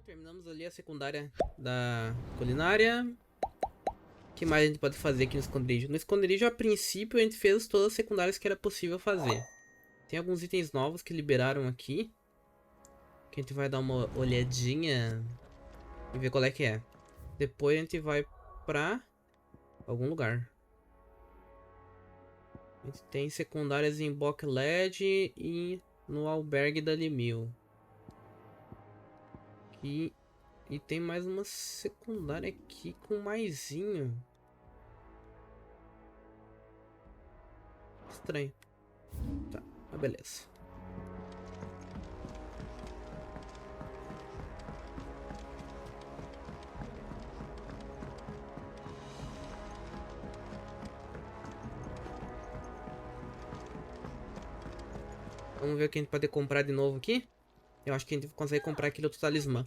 terminamos ali a secundária da culinária. O que mais a gente pode fazer aqui no esconderijo? No esconderijo, a princípio, a gente fez todas as secundárias que era possível fazer. Tem alguns itens novos que liberaram aqui, que a gente vai dar uma olhadinha e ver qual é que é. Depois a gente vai pra algum lugar. A gente tem secundárias em Bokled e no albergue da Limil. E tem mais uma secundária aqui com maisinho. Estranho. Tá, mas beleza. Vamos ver o que a gente pode comprar de novo aqui. Eu acho que a gente consegue comprar aquele outro talismã.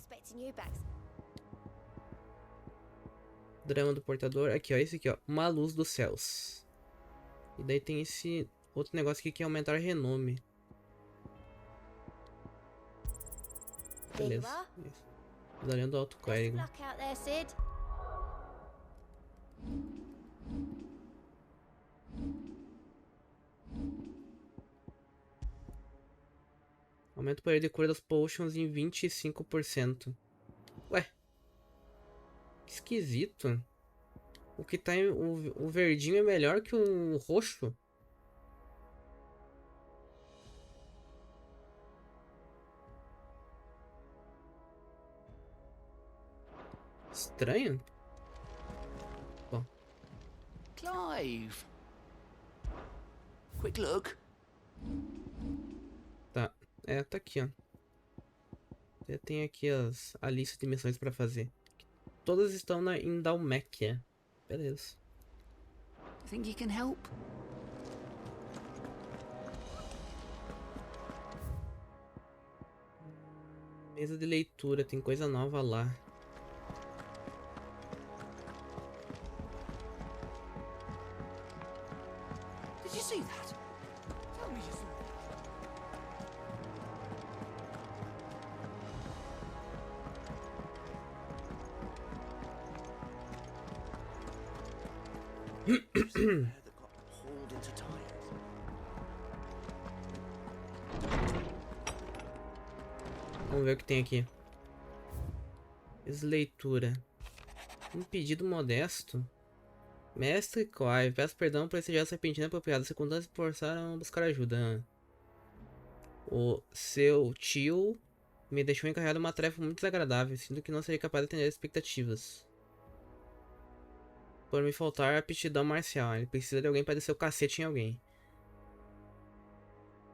Drama do portador. Aqui, ó. Esse aqui, ó. Uma luz dos céus. E daí tem esse outro negócio aqui que é aumentar renome. Beleza. Isso. Medalhão do alto clérigo. Aumenta o poder de cura das potions em 25%. Ué. Que esquisito. O que tá em, o verdinho é melhor que o roxo. Estranho. Bom. Clive. Quick look. Tá. É, tá aqui, ó. Já tem aqui a lista de missões pra fazer. Todas estão em Dhalmekia. Beleza. Think you can help? Mesa de leitura, tem coisa nova lá. Did you see that? Tell me you saw that. That got hauled into tires. Vamos ver o que tem aqui. Leitura. Um pedido modesto. Mestre Clive, peço perdão por esse gesto repentino apropriado. As circunstâncias forçaram a buscar ajuda. O seu tio me deixou encarregado uma tarefa muito desagradável. Sinto que não serei capaz de atender as expectativas. Por me faltar aptidão marcial. Ele precisa de alguém para descer o cacete em alguém.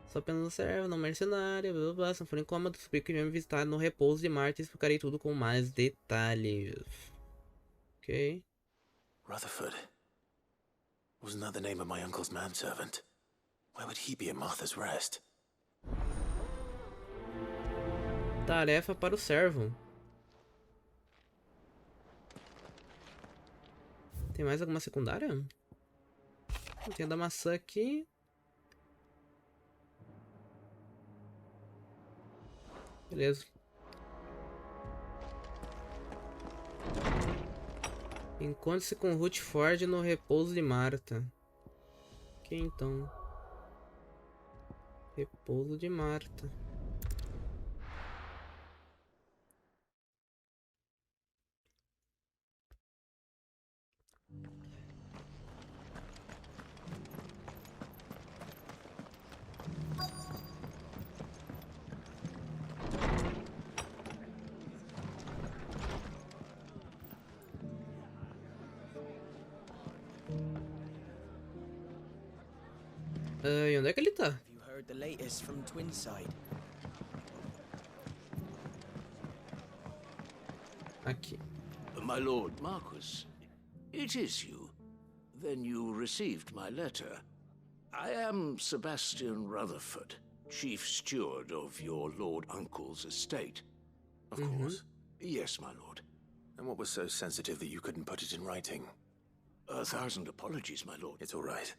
Só apenas um servo, não mercenário, blá blá blá. Se não for incômodo, suplico que venha me visitar no repouso de Marte e explicarei tudo com mais detalhes. Ok. Rutherford. Wasn't that the name of my uncle's manservant? Where would he be at Martha's Rest? Tarefa para o servo. Tem mais alguma secundária? Tem a da maçã aqui. Beleza. Encontre-se com Rutherford no repouso de Marta. Ok, então. Repouso de Marta. E onde é que ele tá? Have you heard the latest from Twinside? Aqui. My Lord Marquis, it is you. Then you received my letter. I am Sebastian Rutherford, Chief Steward of your Lord Uncle's estate. Of course. Yes, my lord. And what was so sensitive that you couldn't put it in writing? 1,000 apologies, my lord. It's all right.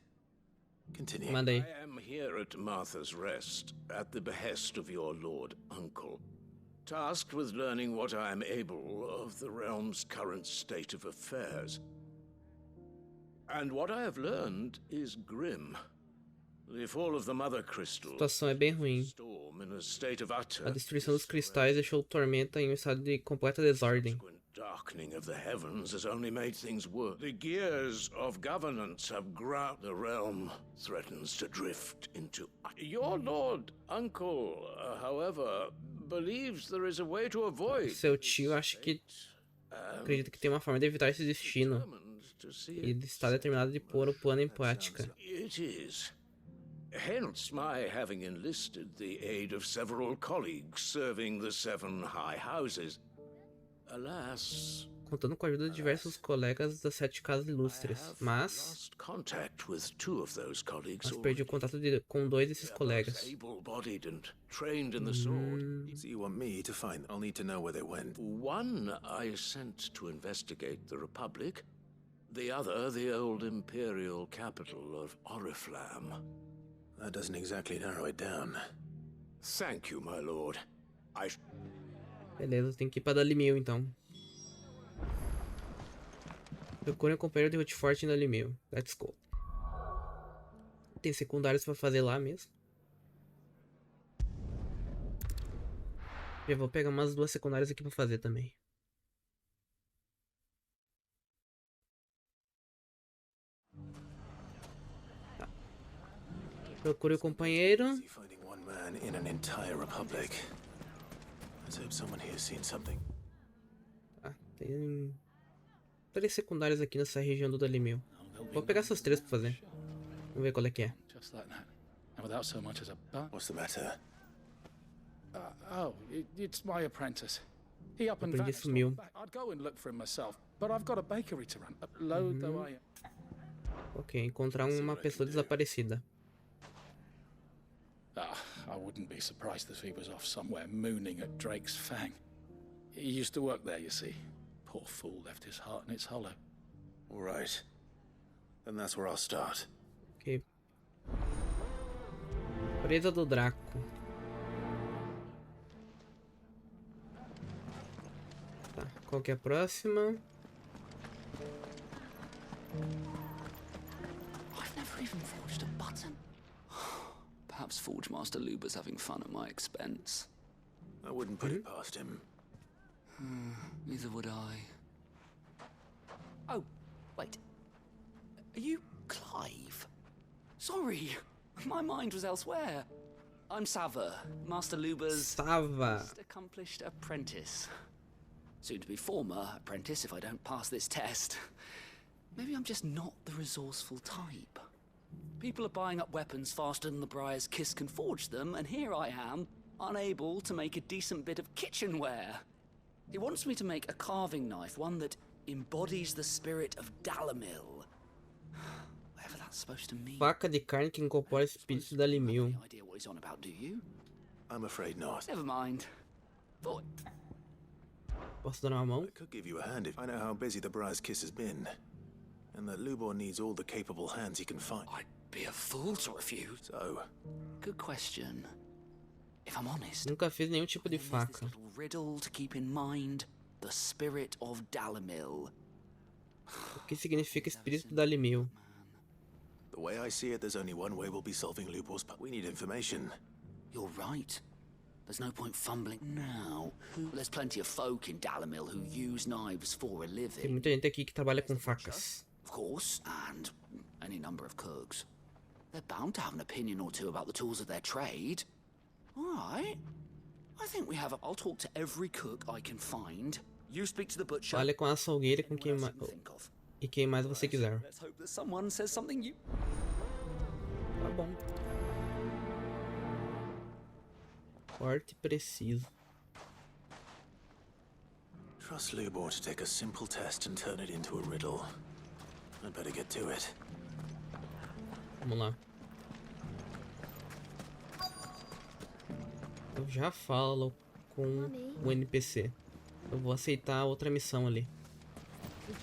Continue. Manda aí. I am here at Martha's Rest, at the behest of your Lord Uncle. tasked with learning what I am able of the realm's current state of affairs. And what I have learned is grim. The fall of the Mother Crystal. A situação é bem ruim. Storm in a state of utter A destruição dos cristais deixou o Tormenta em um estado de completa desordem. Darkening of the heavens has only made things worse. The gears of governance have ground. The realm threatens to drift into. Your lord uncle, however, believes there is a way to avoid. Seu tio acredita que tem uma forma de evitar esse destino. Ele está determinado de pôr o plano em prática. It is. Hence my having enlisted the aid of several colleagues serving the 7 high houses. Alas, Contando com a ajuda de diversos colegas das 7 casas ilustres, mas perdi o contato com 2 desses colegas. So you want me to find? I'll need to know where they went. One I sent to investigate the Republic, the other the old imperial capital of Oriflamme. That doesn't exactly narrow it down. Thank you, my lord. Beleza, tem que ir pra Dhalmekia então. Procure um companheiro de route forte em Dhalmekia. Let's go. Tem secundários pra fazer lá mesmo. Já vou pegar umas 2 secundárias aqui pra fazer também. Tá. Procure o companheiro. Tá, tem 3 secundários aqui nessa região do Dhalmekia. Vou pegar essas 3 pra fazer. Vamos ver qual é que é. What's the matter? It's my apprentice. He up and O aprendiz vanished. sumiu. I'd go and look for him myself, but I've got a bakery to run. Low though I am. Ok, encontrar uma pessoa desaparecida. I wouldn't be surprised if he was off somewhere mooning at Drake's Fang. He used to work there, you see. Poor fool left his heart in its hollow. All right. Then that's where I'll start. Ok. Presa do Draco. Tá, qual que é a próxima? I've never even forged a button. Perhaps Forge Master Luber's having fun at my expense. I wouldn't put it past him. Neither would I. Oh, wait. Are you Clive? Sorry, my mind was elsewhere. I'm Sava, Master Luber's Sava. most accomplished apprentice. Soon to be former apprentice if I don't pass this test. Maybe I'm just not the resourceful type. People are buying up weapons faster than the Briar's Kiss can forge them, and here I am, unable to make a decent bit of kitchenware. He wants me to make a carving knife, one that embodies the spirit of Dalamil. Whatever that's supposed to mean. Faca de carne que incorpora espírito da Dhalmekia. No idea what he's on about, do you? I'm afraid not. Never mind. Thought Posso dar uma mão? I could give you a hand if I know how busy the Briar's Kiss has been. And that Lubor needs all the capable hands he can find. I'd be a fool to refuse. So, Good question. If I'm honest, Nunca fiz nenhum tipo de there's this faca. little riddle to keep in mind. The spirit of Dalamil. O que significa espírito da Dhalmekia? the way I see it, there's only one way we'll be solving Lubor's we need information. You're right. There's no point fumbling now. There's plenty of folk in Dalamil who use knives for a Tem living. muita gente aqui que trabalha com facas. Of course, and any number of cooks. They're bound to have an opinion or two about the tools of their trade. All right. I think we have a... I'll talk to every cook I can find. You speak to the butcher. Fale com a açougueira com quem Anyone else mais, you can think of. e quem mais você quiser. Let's hope that someone says something you... Tá bom. Forte e preciso. Trust Lubor to take a simple test and turn it into a riddle. I'd better get to it. Vamos lá. Eu já falo com o NPC. Eu vou aceitar a outra missão ali.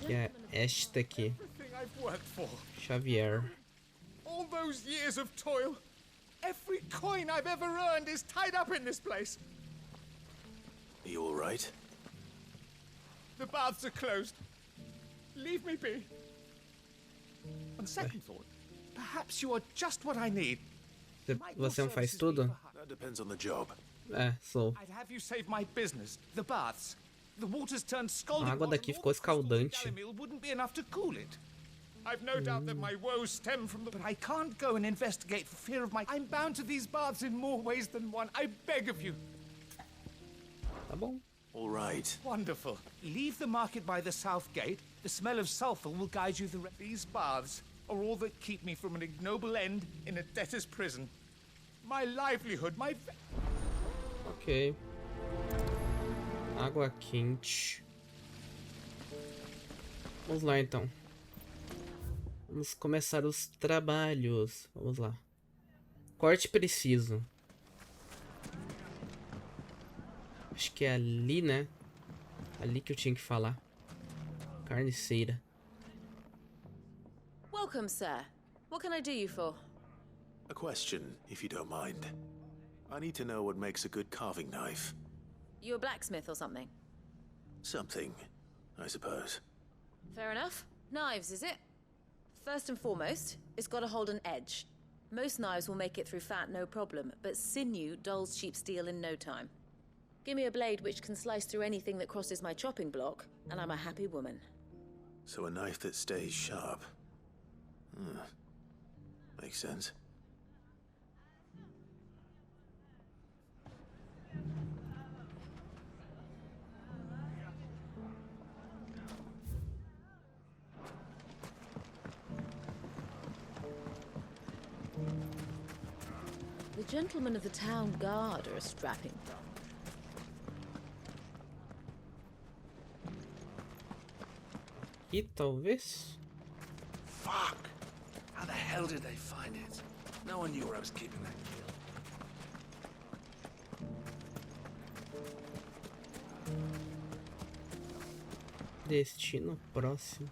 Que é esta aqui. Everything I've worked for. Xavier. All those years of toil. Every coin I've ever earned is tied up in this place. Are you all right? The baths are closed. Leave me be. On second thought, perhaps you are just what I need. Você não faz tudo? That depends on the job. É, sou. I'd have you save my business, the baths. The water's turned scalding. A água daqui ficou escaldante. Wouldn't be enough to cool it. I've no doubt that my woes stem from the... But I can't go and investigate for fear of my... I'm bound to these baths in more ways than one. I beg of you. Tá bom. All right. Wonderful. Leave the market by the south gate. The smell of sulfur will guide you through. These baths are all that keep me from an ignoble end in a debtor's prison. My livelihood, my... Ok. Água quente. Vamos lá, então. Vamos começar os trabalhos. Vamos lá. Corte preciso. Acho que é ali, né? Ali que eu tinha que falar. Carniceira. Welcome, sir. What can I do you for? A question, if you don't mind. I need to know what makes a good carving knife. You a blacksmith or something? Something, I suppose. Fair enough. Knives, is it? First and foremost, it's got to hold an edge. Most knives will make it through fat, no problem, but sinew dulls cheap steel in no time. Give me a blade which can slice through anything that crosses my chopping block, and I'm a happy woman. So a knife that stays sharp. Makes sense. The gentlemen of the town guard are a strapping bunch. E talvez... Fuck! How the hell did they find it? No one knew where I was keeping that key. Destino próximo.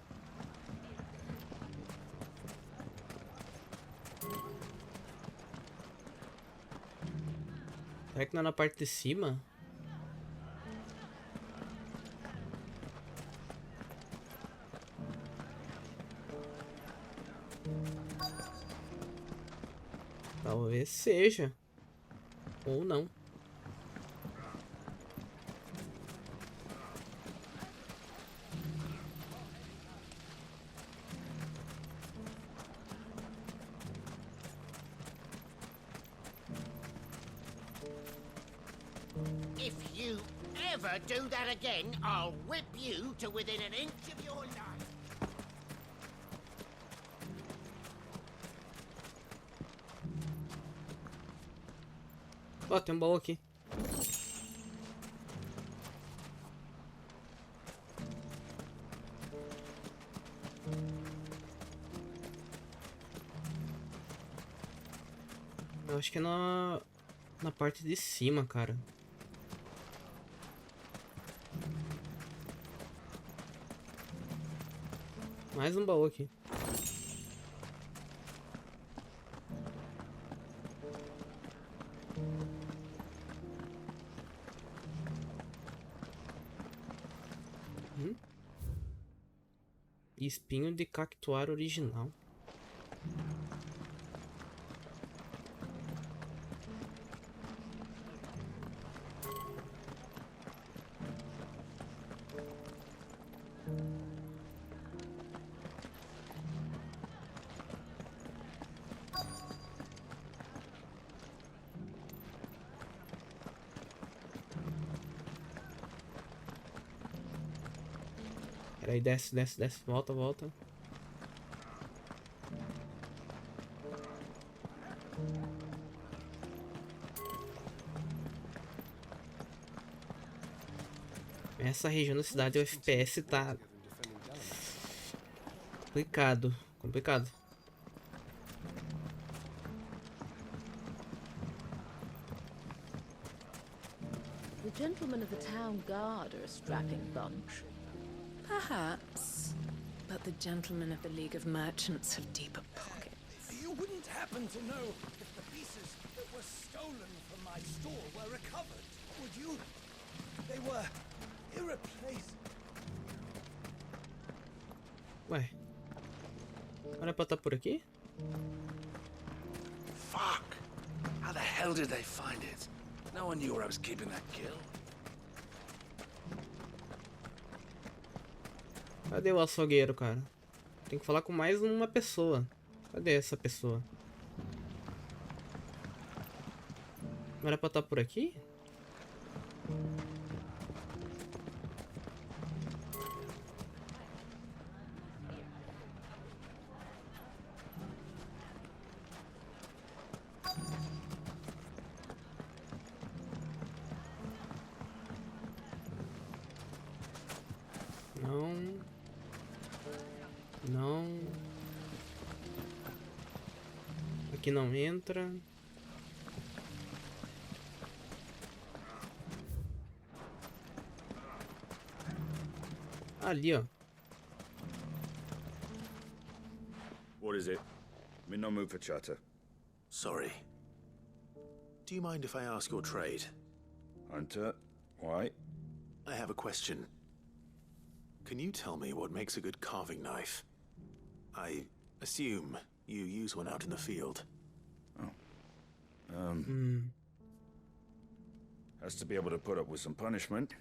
Será que não é na parte de cima? Talvez seja. Ou não. If you ever do that again, I'll whip you to within an inch of your life. Ó, tem um baú aqui. Eu acho que é na parte de cima, cara. Mais um baú aqui. Espinho de cactuar original. Peraí, desce, desce, desce. Volta, volta. Essa região da cidade, o FPS tá complicado, complicado. The gentlemen of the town guard are a strapping bunch. Perhaps, but the gentlemen of the League of Merchants have deeper pockets. You wouldn't happen to know if the pieces that were stolen from my store were recovered, would you? They They were irreplaceable. Ué. Olha pra estar por aqui? Fuck! How the hell did they find it? No one knew where I was keeping that kill. Cadê o açougueiro, cara? Tem que falar com mais uma pessoa. Cadê essa pessoa? Não era pra estar por aqui? Não. Não. Aqui não entra. Ali, ó. What is it? I'm in no mood for chatter. Sorry. Do you mind if I ask your trade? Hunter, why? I have a question. Can you tell me what makes a good carving knife? I assume you use one out in the field. Has to be able to put up with some punishment.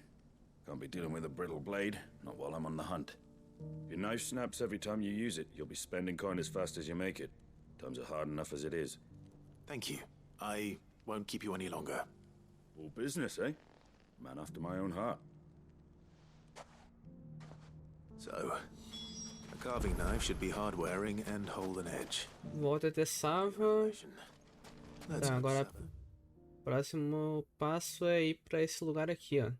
Can't be dealing with a brittle blade, not while I'm on the hunt. If your knife snaps every time you use it, you'll be spending coin as fast as you make it. Times are hard enough as it is. Thank you. I won't keep you any longer. All business, eh? Man after my own heart. So, a carving knife should be hard-wearing and hold an edge. Volta até Sava. Tá, agora próximo passo é ir pra esse lugar aqui, ó.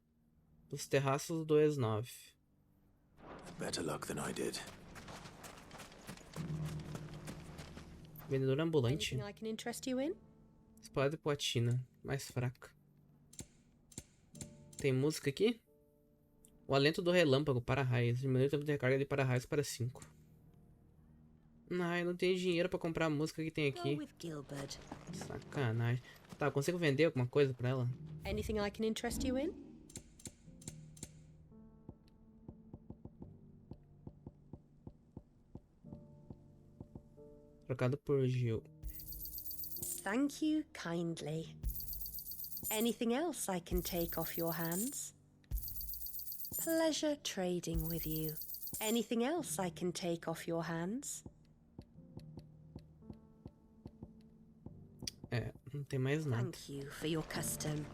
Os terraços do Ex-9. Better luck than I did. Vendedor ambulante. Anything I can interest you in? Espada de platina, mais fraca. Tem música aqui? O alento do relâmpago, para-raios. Diminui o tempo de recarga de para-raios para 5. Ai, não tenho dinheiro pra comprar a música que tem aqui. Sacanagem. Tá, consigo vender alguma coisa pra ela? Anything I can interest you in? Trocado por Jill. Thank you kindly. Anything else I can take off your hands? Pleasure trading with you. Anything else I can take off your hands? É, não tem mais nada. Thank you for your custom.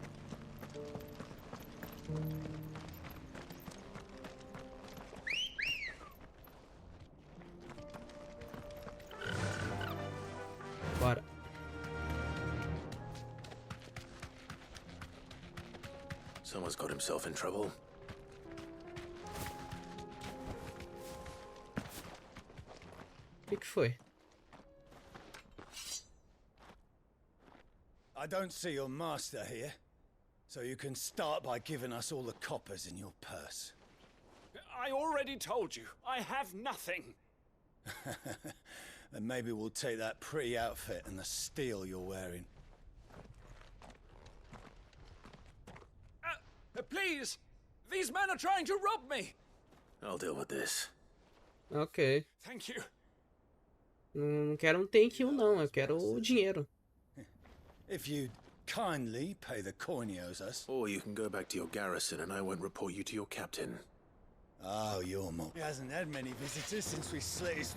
Bora. Someone's got himself in trouble. O que foi? I don't see your master here, so you can start by giving us all the coppers in your purse. I already told you, I have nothing. Then maybe we'll take that pretty outfit and the steel you're wearing. Please! These men are trying to rob me! I'll deal with this. Ok. Thank you. Não quero um thank you não, eu quero o dinheiro. If you'd kindly pay the coin he owes us. Or you can go back to your garrison and I won't report you to your captain. Oh, you're more. He hasn't had many visitors since we slit his...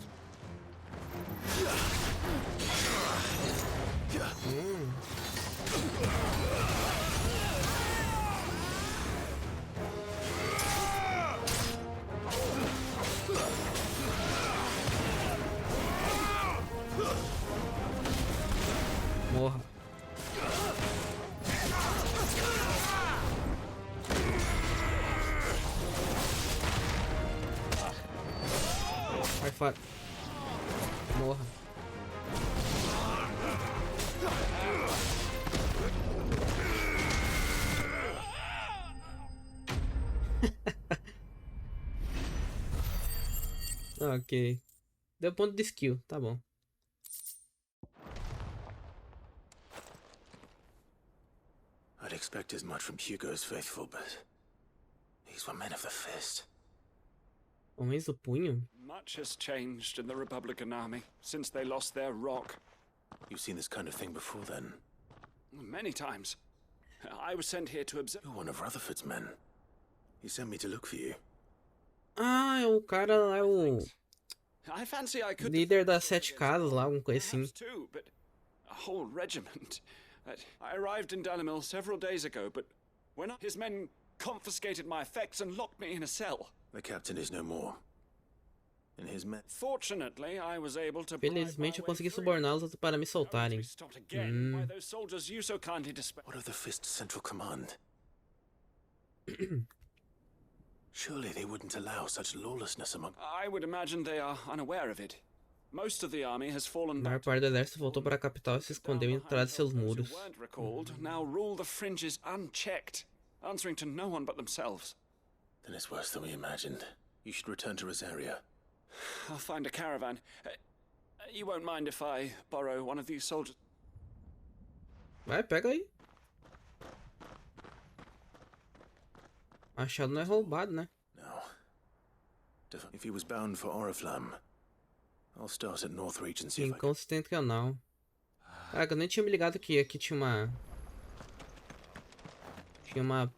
Morra. Vai fora. Morra. Ok. Deu ponto de skill, tá bom. I'd expect as much from Hugo's faithful, but These were men of the fist. Homens do punho? Much has changed in the Republican army since they lost their rock. You've seen this kind of thing before, then? Many times. I was sent here to observe. You're one of Rutherford's men. He sent me to look for you. Ah, é o cara lá, o I fancy I could líder das 7 casas lá, alguma coisa assim. too, but a whole regiment. I arrived in Dhalmekia several days ago, but when his men confiscated my effects and locked me in a cell. The captain is no more. And his men... Fortunately, I was able to... Felizmente eu consegui suborná-los para me soltarem. By those soldiers you so kindly dispatched. What of the Fist's central command? Surely they wouldn't allow such lawlessness among... I would imagine they are unaware of it. Most of the army has fallen A maior back. parte do exército voltou para a capital e se escondeu atrás de seus muros. Weren't recalled, now rule the fringes unchecked, answering to no one but themselves. Then it's worse than we imagined. You should return to Rosaria. I'll find a caravan. You won't mind if I borrow one of these soldiers? Vai, pega aí. Achado não é roubado, né? No. If he was bound for Oriflamme, I'll start at Northreach and see if I can... Inconstitucional. Caraca, eu nem tinha me ligado que aqui tinha uma... Tinha uma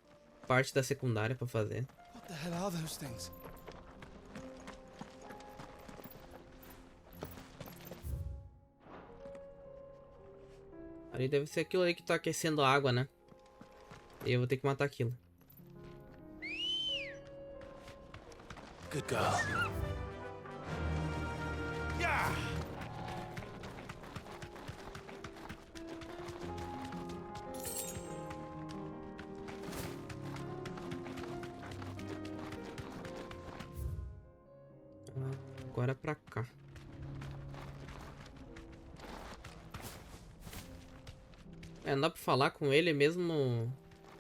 parte da secundária pra fazer. What the hell are those things? Ali deve ser aquilo aí que tá aquecendo a água, né? E eu vou ter que matar aquilo. Good girl. Yeah! Agora pra cá. É, não dá pra falar com ele mesmo...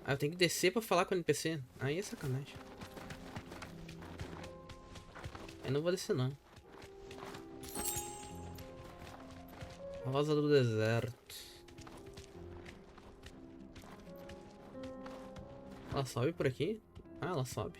Ah, eu tenho que descer pra falar com o NPC? Aí é sacanagem. Eu não vou descer, não. Rosa do deserto. Ela sobe por aqui? Ah, ela sobe.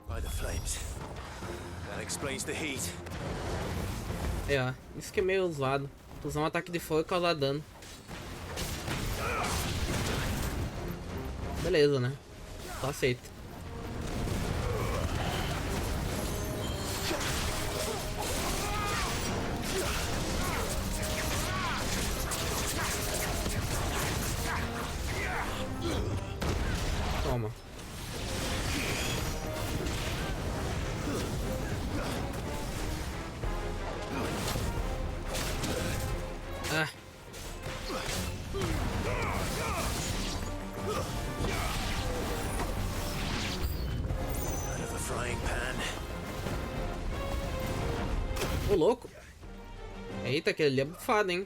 By the flames. That explains the heat. É, ó. Isso que é meio zoado. Usar um ataque de fogo e causar dano. Beleza, né? Só aceita. Toma. Ah. Out of the frying pan. Ô, louco. Eita, aquele ali é bufado, hein?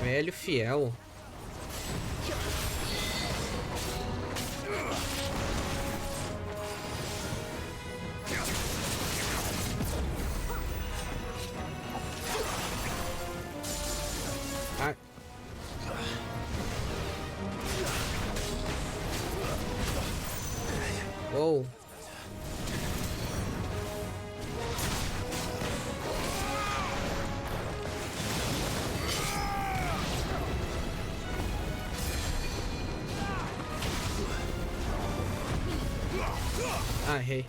Velho fiel. Ai. Uou. Ah, errei.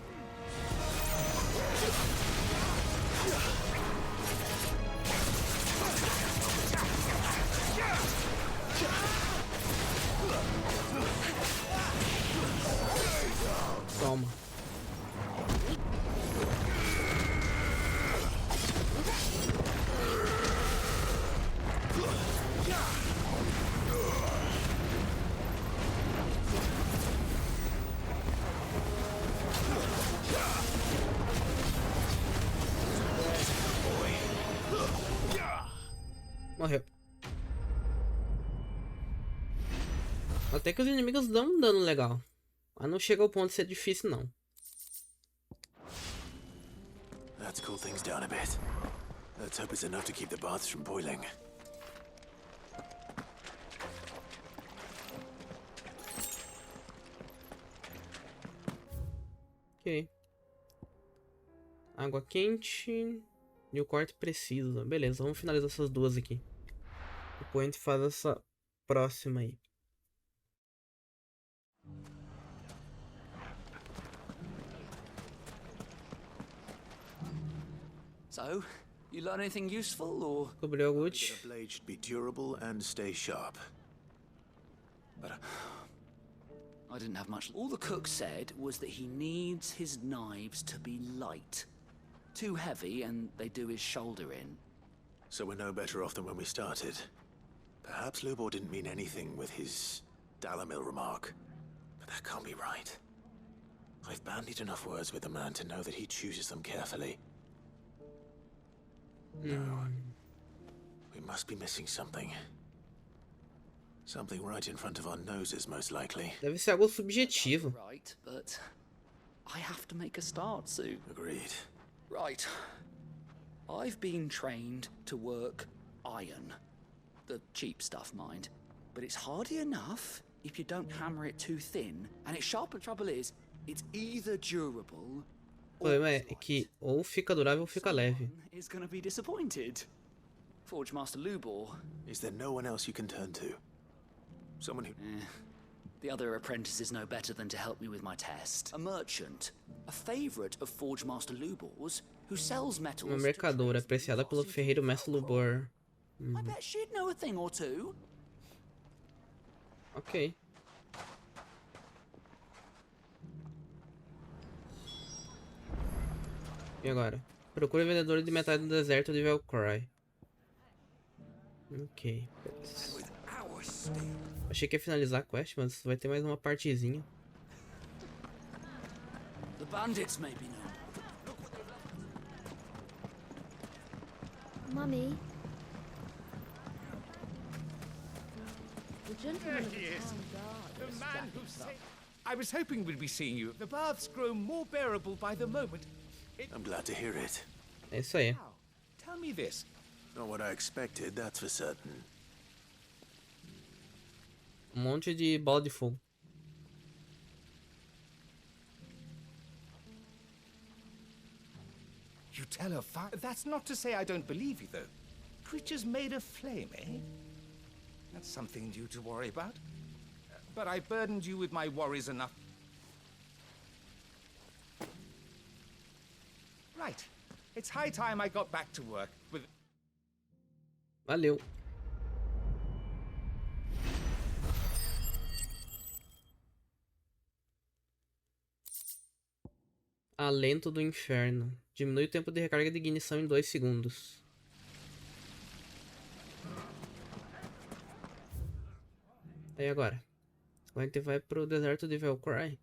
Toma. Morreu. Até que os inimigos dão um dano legal. Mas não chega ao ponto de ser difícil, não. Let's cool things down a bit. Let's hope it's enough to keep the baths from boiling. Ok. Água quente. E o corte preciso. Beleza, vamos finalizar essas duas aqui. Depois a gente faz essa próxima aí. So, you learn anything useful, or...? Descobriu algo útil. The blade should be durable and stay sharp. But I didn't have much. All the cook said was that he needs his knives to be light. Too heavy, and they do his shoulder in. so we're no better off than when we started. Perhaps Lubor didn't mean anything with his Dalamil remark, but that can't be right. I've bandied enough words with the man to know that he chooses them carefully. No. We must be missing something. Something right in front of our noses, most likely. Deve ser algo subjetivo. Right, but I have to make a start soon. Agreed. Right. I've been trained to work iron. The cheap stuff, mind. But it's hardy enough if you don't hammer it too thin, and its sharp. The trouble is, it's either durable. O problema é que ou fica durável ou fica leve. Is gonna be disappointed. Forge Master Lubor. Is there no one else you can turn to? Someone who... The other apprentices know better than to help me with my test. A merchant, a favorite of Forge Master Lubor's, who sells metals. Uma mercadora apreciada pelo ferreiro Mestre Lubor. I bet she'd know a thing or two. Ok. E agora? Procure vendedor de metais no deserto de Velcry. Ok. Achei que ia finalizar a quest, mas vai ter mais uma partezinha. The bandits may be known. Mummy. The gentleman of the town guard. The man who saved... I was hoping we'd be seeing you. The baths grow more bearable by the moment. I'm glad to hear it. É isso aí. Tell me this. Not what I expected, that's for certain. Monte de bola de fogo. You tell her fire. That's not to say I don't believe you, though. Creatures made of flame, eh? That's something new to worry about. But I burdened you with my worries enough. Right. It's high time I got back to work with... Valeu. Alento do Inferno. Diminui o tempo de recarga de ignição em 2 segundos. E agora? Agora a gente vai pro deserto de Velcry.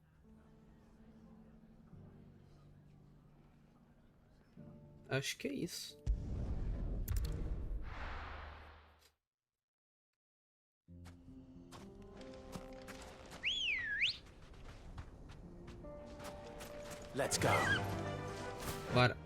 Acho que é isso. Let's go. Bora.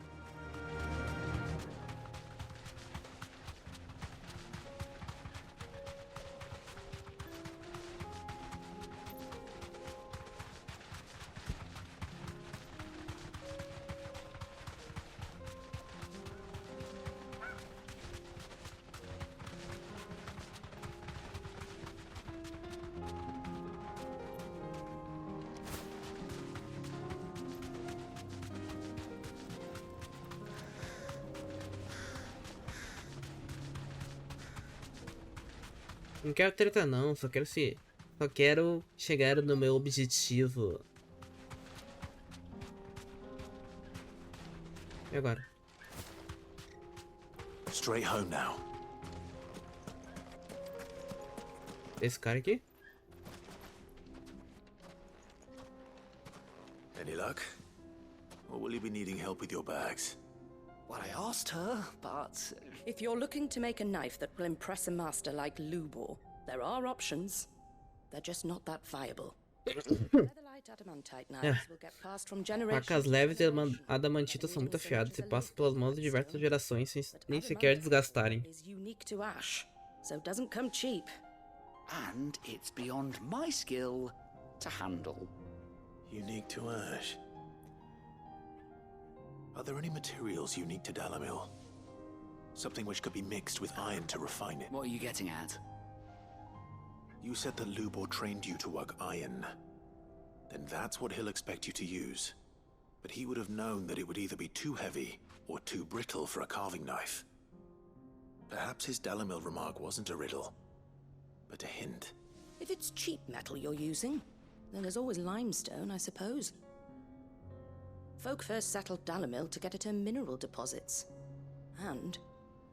Não quero treta não, só quero chegar no meu objetivo. E agora? Straight home now. Esse cara aqui? Any luck? Or will you be needing help with your bags? Well, I asked her, but... If you're looking to make a knife that will impress a master like Lubor, there are options. They're just not that viable. Leatherlight adamantite knives will get passed from generation Facas leves e adamantitas são muito afiadas e passam pelas mãos de diversas gerações sem nem sequer desgastarem. is unique to ash, so it doesn't come cheap. And it's beyond my skill to handle. Unique to ash. Are there any materials unique to Dalamil? Something which could be mixed with iron to refine it? What are you getting at? You said that Lubor trained you to work iron. Then that's what he'll expect you to use. But he would have known that it would either be too heavy or too brittle for a carving knife. Perhaps his Dalamil remark wasn't a riddle, but a hint. If it's cheap metal you're using, then there's always limestone, I suppose. Folk first settled Dalamil to get at her mineral deposits. And,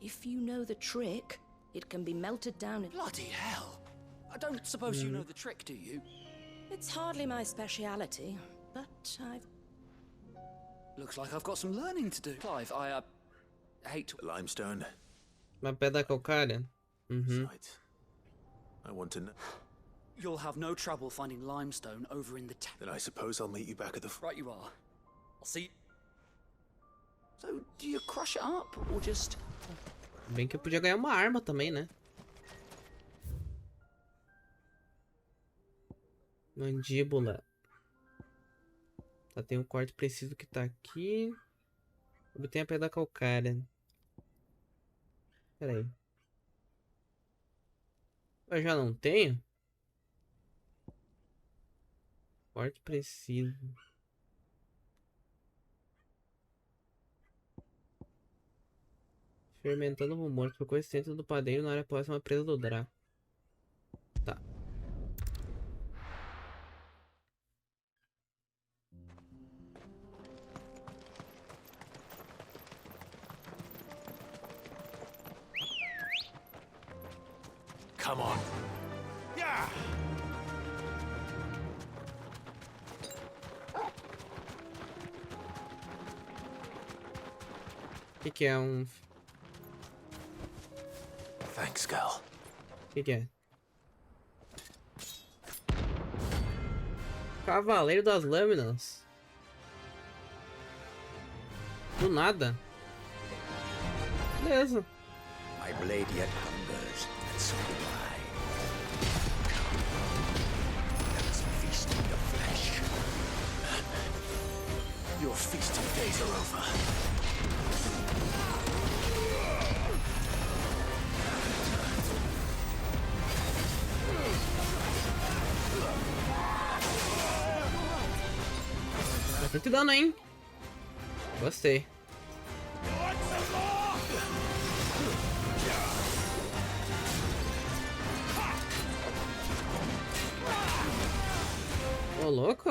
if you know the trick, it can be melted down in... Bloody hell! I don't suppose you know the trick, do you? It's hardly my speciality, but I've... Looks like I've got some learning to do. Clive, I hate to... Limestone? Uma pedra calcária? Besides, I want to know... You'll have no trouble finding limestone over in the town. Then I suppose I'll meet you back at the... Right you are. I'll see... So, do you crush it up, or just... Bem que eu podia ganhar uma arma também, né? Mandíbula. Tá, tem um corte preciso que tá aqui. Obtenha a pedra calcária. Pera aí. Eu já não tenho? Corte preciso. Fermentando rumores. Procure esse centro do padeiro na área próxima à presa do Draco. Tá. Come on. Yeah! O que é um... Thanks, girl. O que é? Cavaleiro das Lâminas. Do nada. Beleza. My blade yet hungers, and so do I. Let us feast in the flesh. Your feasting days are over. Bastante dano, hein? Gostei. Ô, louco?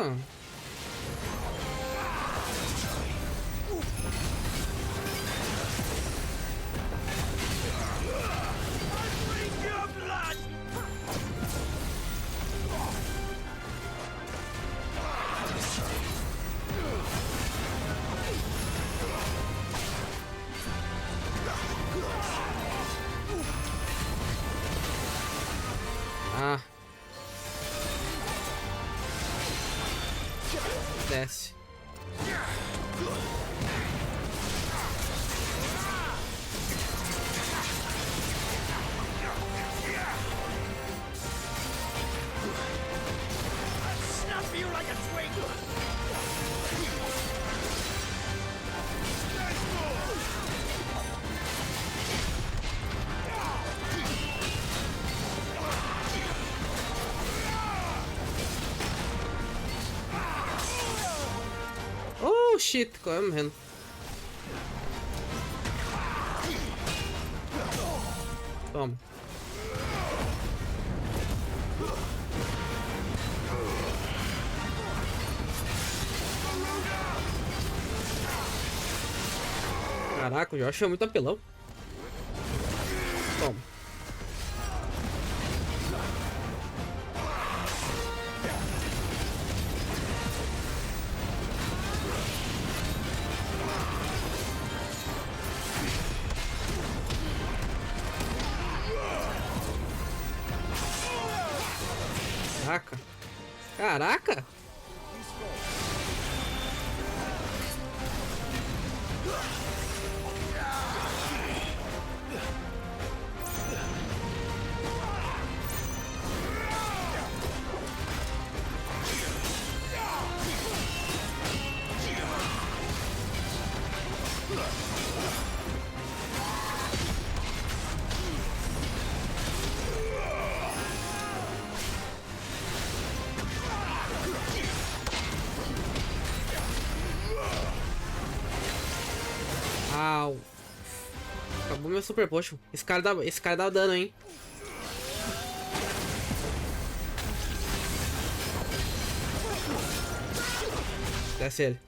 Ah. Desce. Snap you like a twig! Oh shit, qual é morrendo? Toma. Caraca, o Josh é muito apelão. Toma. Caraca. Caraca! Au. Acabou meu super potion. Esse cara dá dano, hein? Desce ele.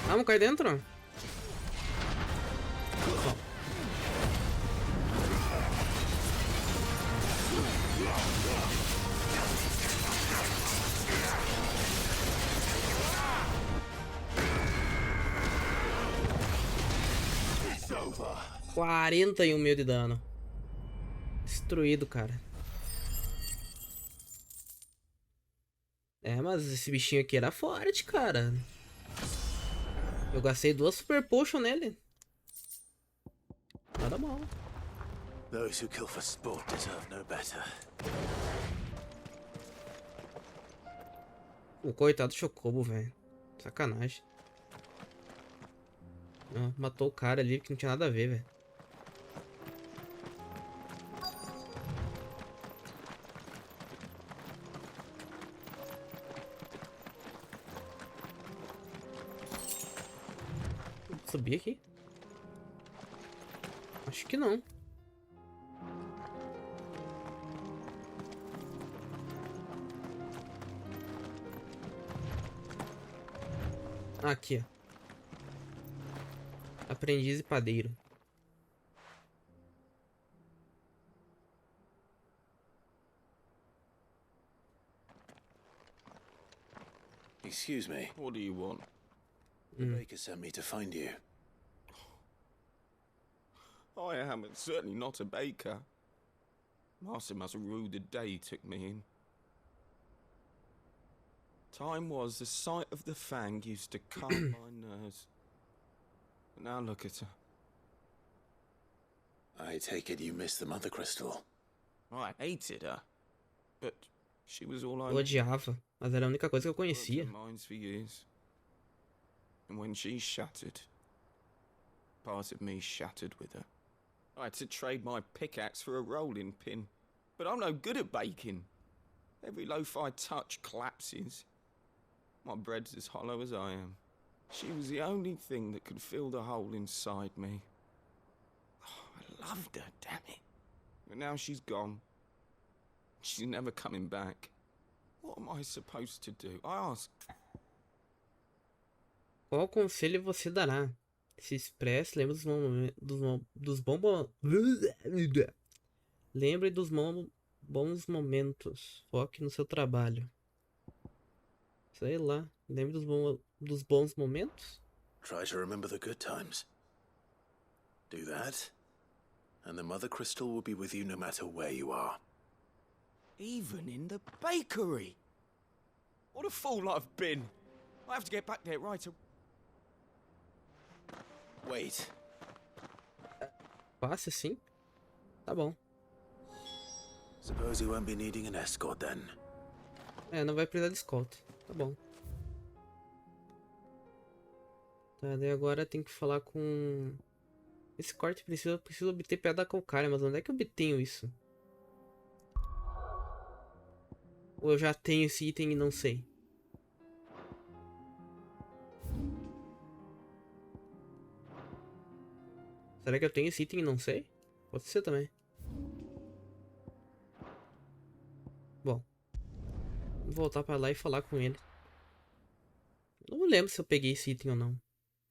Vamos cair dentro? $41.000 de dano. Destruído, cara. É, mas esse bichinho aqui era forte, cara. Eu gastei 2 super potion nele. Nada mal. Those who kill for sport deserve no better. O coitado do Chocobo, velho. Sacanagem. Ah, matou o cara ali que não tinha nada a ver, velho. Subir aqui? Acho que não. Aqui, ó. Aprendiz e padeiro. Excuse me. What do you want? The baker sent me to find you. I am certainly not a baker. Master must rue the day he took me in. Time was the sight of the fang used to calm my nerves. But now look at her. I take it you missed the Mother Crystal. I hated her. But she was all I Eu odiava, mas era a única coisa que eu conhecia. minds for years. And when she shattered, part of me shattered with her. I had to trade my pickaxe for a rolling pin. But I'm no good at baking. Every loaf I touch collapses. My bread's as hollow as I am. She was the only thing that could fill the hole inside me. Oh, I loved her, damn it. But now she's gone. She's never coming back. What am I supposed to do? I ask. Qual conselho você dará? Se expresse, lembre lembre dos bons momentos. Foque no seu trabalho. Sei lá. Lembre dos bons momentos? Try to remember the good times. Do that, and the Mother Crystal will be with you no matter where you are. Even in the bakery. What a fool I've been. I have to get back there right away. Wait. Passe sim? Tá bom. Suppose you won't be needing an escort then. É, não vai precisar de escolta. Tá bom. Tá, daí agora tem que falar com... Esse corte precisa obter pedra calcária, mas onde é que eu obtenho isso? Ou eu já tenho esse item e não sei? Será que eu tenho esse item e não sei? Pode ser também. Bom. Vou voltar pra lá e falar com ele. Não lembro se eu peguei esse item ou não.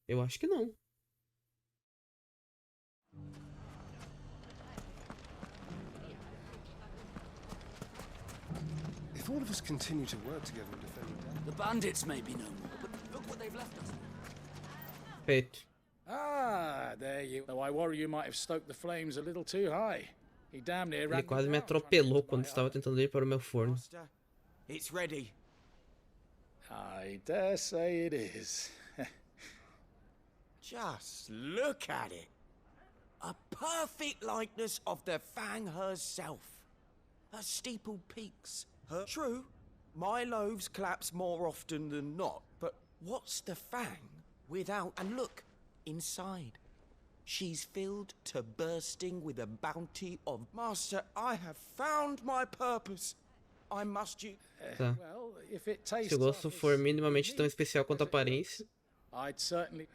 Eu acho que não. If all of us continue to work together and defend The bandits may be no more, but look what they've left us. Feito. Ah, there you... Though I worry you might have stoked the flames a little too high. He damn near Ele ran quase me down trying to atropelou get to quando my estava tentando ir para o meu forno. It's ready. I dare say it is. Just look at it. A perfect likeness of the Fang herself. Her steepled peaks. Her... True, my loaves collapse more often than not, but what's the Fang without... And look, inside. She's filled to bursting with a bounty of... Master, I have found my purpose. I must use... Tá. Well, if it tastes Se o gosto for minimamente tão especial quanto a aparência. I'd certainly...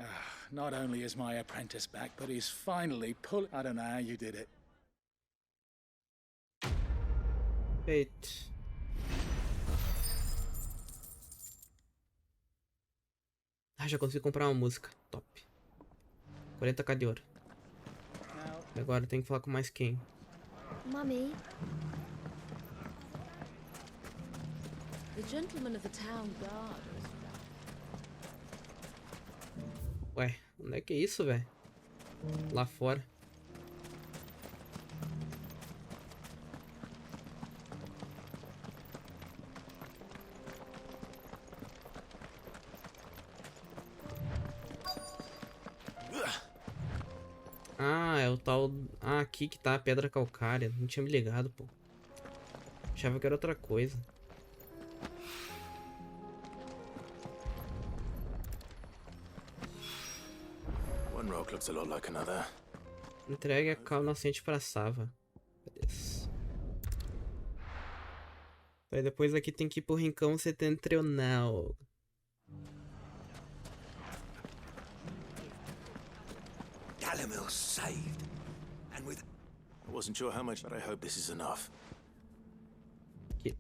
not only is my apprentice back, but he's finally pull... I don't know how you did it. Feito. Ah, já consegui comprar uma música. Top. 40k de ouro. Agora tem que falar com mais quem? Mummy. The gentleman of the town guard. Ué, onde é que é isso, velho? Lá fora. Ah, é o tal... Ah, aqui que tá a pedra calcária. Não tinha me ligado, pô. Achava que era outra coisa. One rock looks a lot like another. Entregue a cal nascente pra Sava. Beleza. Aí depois aqui tem que ir pro rincão setentrional. Dalamil saved. And with... I wasn't sure how much, but I hope this is enough. Aqui.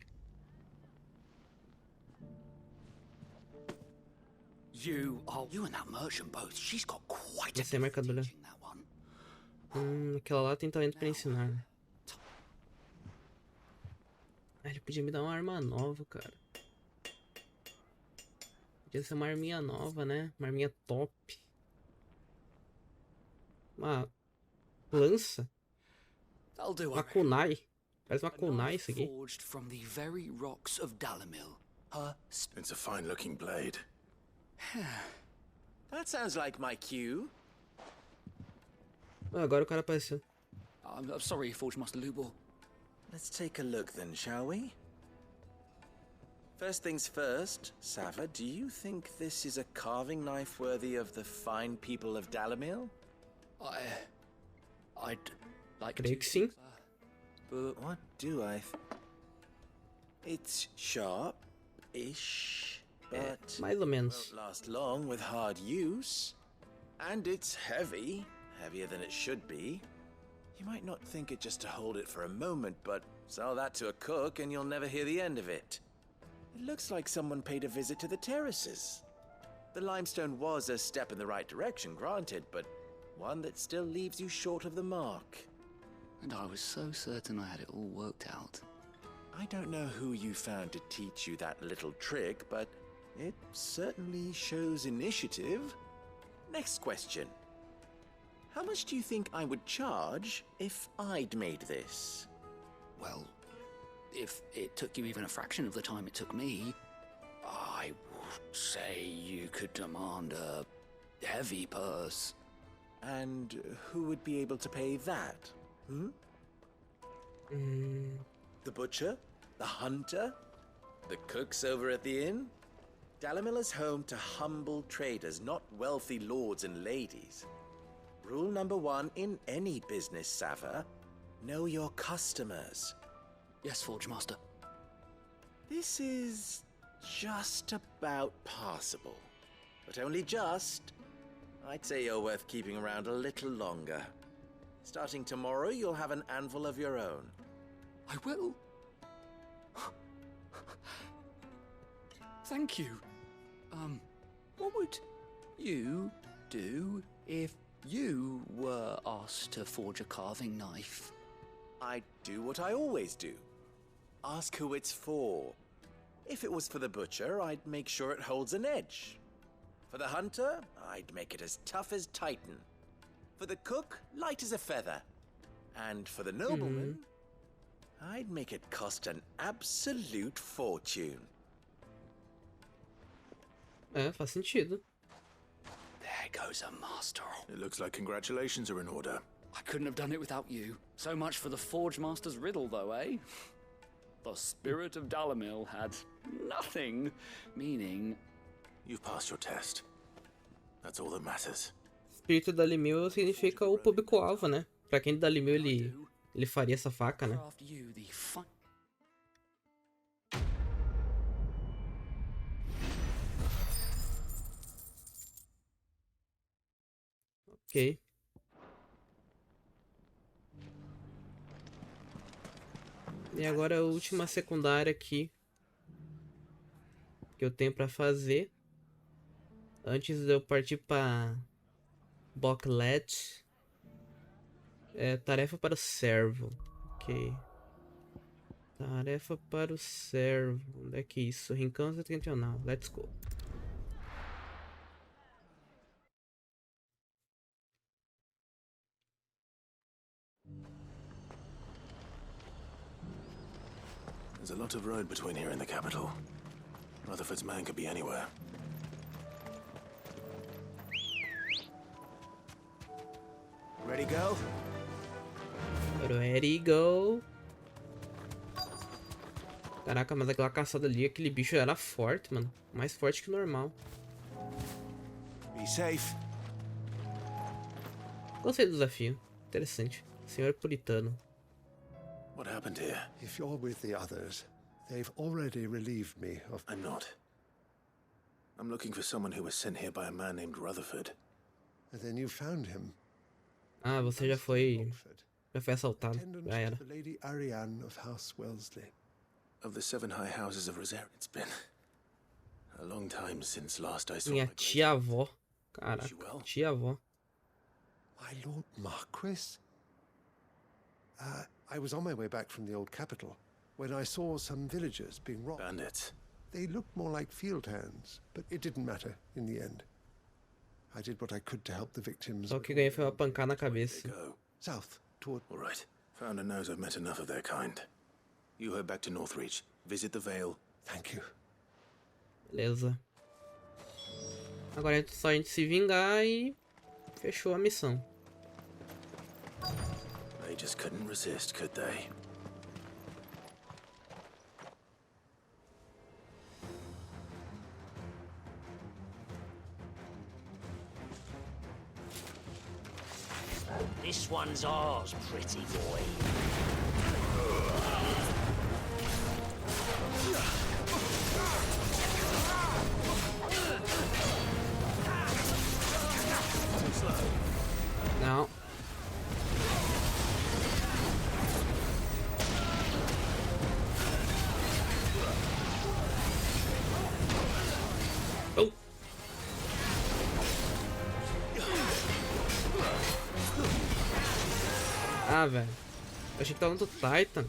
You and that merchant both. She's got quite a Essa é a mercadora. that one. Aquela lá tem talento pra ensinar. Ah, ele podia me dar uma arma nova, cara. Podia ser uma arminha nova, né? Uma arminha top. Uma lança. Uma kunai. Parece uma kunai isso aqui. Forged from the very rocks of Dalamil. It's a fine-looking blade. That sounds like my cue. Ah, agora o cara apareceu. I'm sorry, Forge Master Lubor. Let's take a look then, shall we? First things first, Sava, do you think this is a carving knife worthy of the fine people of Dalamil? I'd like Creio que sim. But what do I... It's sharp-ish, but... Mais ou menos. Won't last long with hard use. And it's heavy, heavier than it should be. You might not think it just to hold it for a moment, but sell that to a cook and you'll never hear the end of it. It looks like someone paid a visit to the terraces. The limestone was a step in the right direction, granted, but one that still leaves you short of the mark. And I was so certain I had it all worked out. I don't know who you found to teach you that little trick, but it certainly shows initiative. Next question. How much do you think I would charge if I'd made this? Well, if it took you even a fraction of the time it took me, I would say you could demand a heavy purse. And who would be able to pay that? The butcher? The hunter? The cooks over at the inn? Dalamil is home to humble traders, not wealthy lords and ladies. Rule number 1 in any business, Sava. Know your customers. Yes, Forge Master. This is just about passable. But only just. I'd say you're worth keeping around a little longer. Starting tomorrow, you'll have an anvil of your own. I will. Thank you. What would you do if you were asked to forge a carving knife? I'd do what I always do. Ask who it's for. If it was for the butcher, I'd make sure it holds an edge. For the hunter, I'd make it as tough as Titan. For the cook, light as a feather. And for the nobleman, I'd make it cost an absolute fortune. É, faz sentido. There goes a master. It looks like congratulations are in order. I couldn't have done it without you. So much for the Forge Master's riddle, though, eh? The spirit of Dalamil had nothing, meaning... You've passed your test. That's all that matters. Espírito de Dalimil significa o público-alvo, né? Pra quem de Dalimil ele faria essa faca, né? Ok. E agora a última secundária aqui que eu tenho pra fazer antes de eu partir pra Bocklet. É tarefa para o servo. Ok. Tarefa para o servo. Onde é que é isso? Rincão setentrional. Let's go. There's a lot of road between here and the capital. Rutherford's man could be anywhere. Ready, go? Ready, go. Caraca, mas aquela caçada ali, aquele bicho era forte, mano. Mais forte que o normal. Be safe. Gostei do desafio. Interessante. Senhor Puritano. What happened here? If you're with the others, they've already relieved me of... I'm not. I'm looking for someone who was sent here by a man named Rutherford. And then you found him. Ah, você já foi assaltado. Já era. The Lady Ariane of House Wellesley. Of the 7 high houses of Rosaria. It's been a long time since last I saw Minha tia-avó. Caraca, tia-avó. My Lord Marquis? I was on my way back from the old capital when I saw some villagers being robbed. Bandits. They looked more like field hands, but it didn't matter in the end. I did what I could to help the victims. Só que ganhei foi uma pancada na cabeça. South, toward... All right. Founder knows I've met enough of their kind. You head back to Northreach. Visit the Vale. Thank you. Beleza. Agora é só a gente se vingar e fechou a missão. They just couldn't resist, could they? This one's ours, pretty boy. Não. Oh. Ah, velho. Eu achei que tava no Titan.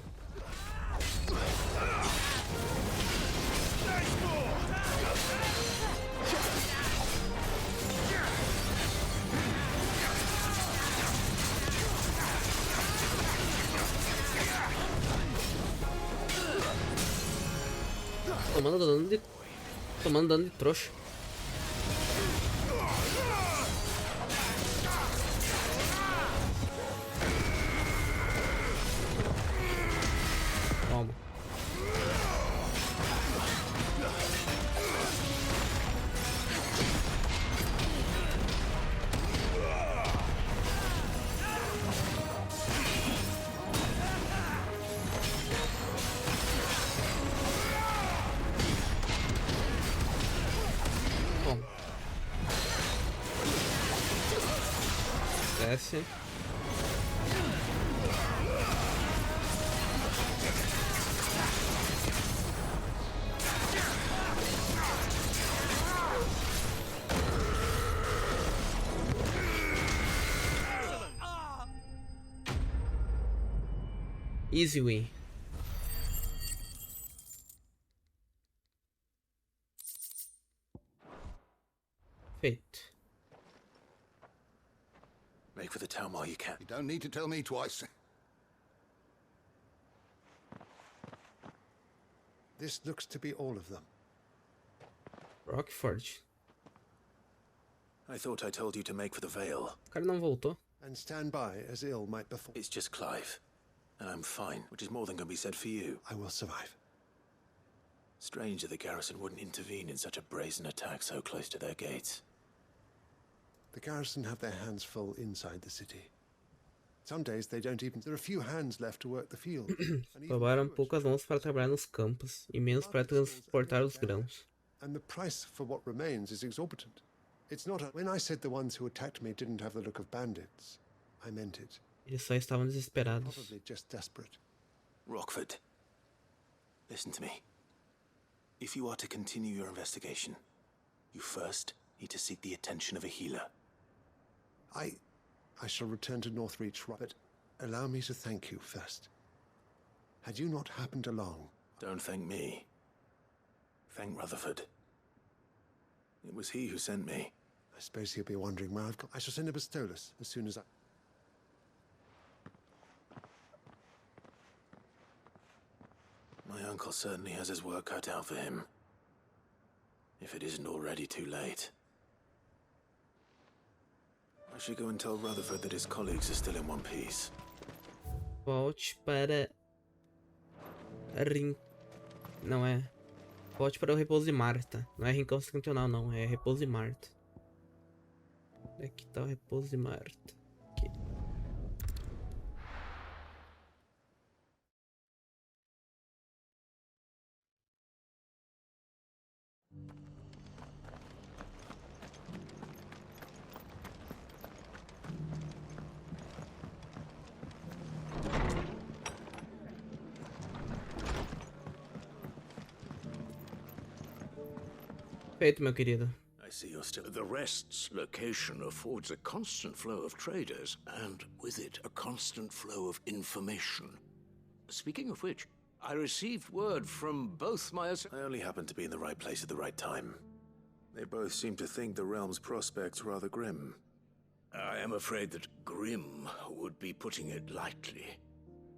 Tomando dano de trouxa. Toma. acontece. Easy win. Feito. Make for the town while you can. You don't need to tell me twice. This looks to be all of them. Rockford. I thought I told you to make for the Vale. O cara não voltou. And stand by as ill might befall. It's just Clive. And I'm fine, which is more than can be said for you. I will survive. Strange that the garrison wouldn't intervene in such a brazen attack so close to their gates. The garrison have their hands full inside the city. Some days they don't even... There are few hands left to work the field. Sobraram poucas mãos para trabalhar nos campos e menos para transportar os grãos. And the price for what remains is exorbitant. It's not a... When I said the ones who attacked me didn't have the look of bandits, I meant it. Eles só estavam desesperados. Probably just desperate. Rockford, listen to me. If you are to continue your investigation, you first need to seek the attention of a healer. I shall return to Northreach, but allow me to thank you first. Had you not happened along... Don't thank me. Thank Rutherford. It was he who sent me. I suppose he'll be wondering where I've got... I shall send a Bistolus as soon as I... My uncle certainly has his work cut out for him. If it isn't already too late. I should go and tell Rutherford that his colleagues are still in one piece. Volte para... Não é... Volte para o repouso de Marta. Não é rincão septentrional não, é repouso de Marta. Onde é que tá o repouso de Marta? Aqui. Feito, meu querido. I see you're still... The Rest's location affords a constant flow of traders, and with it, a constant flow of information. Speaking of which, I received word from both my... I only happened to be in the right place at the right time. They both seem to think the realm's prospects rather grim. I am afraid that grim would be putting it lightly.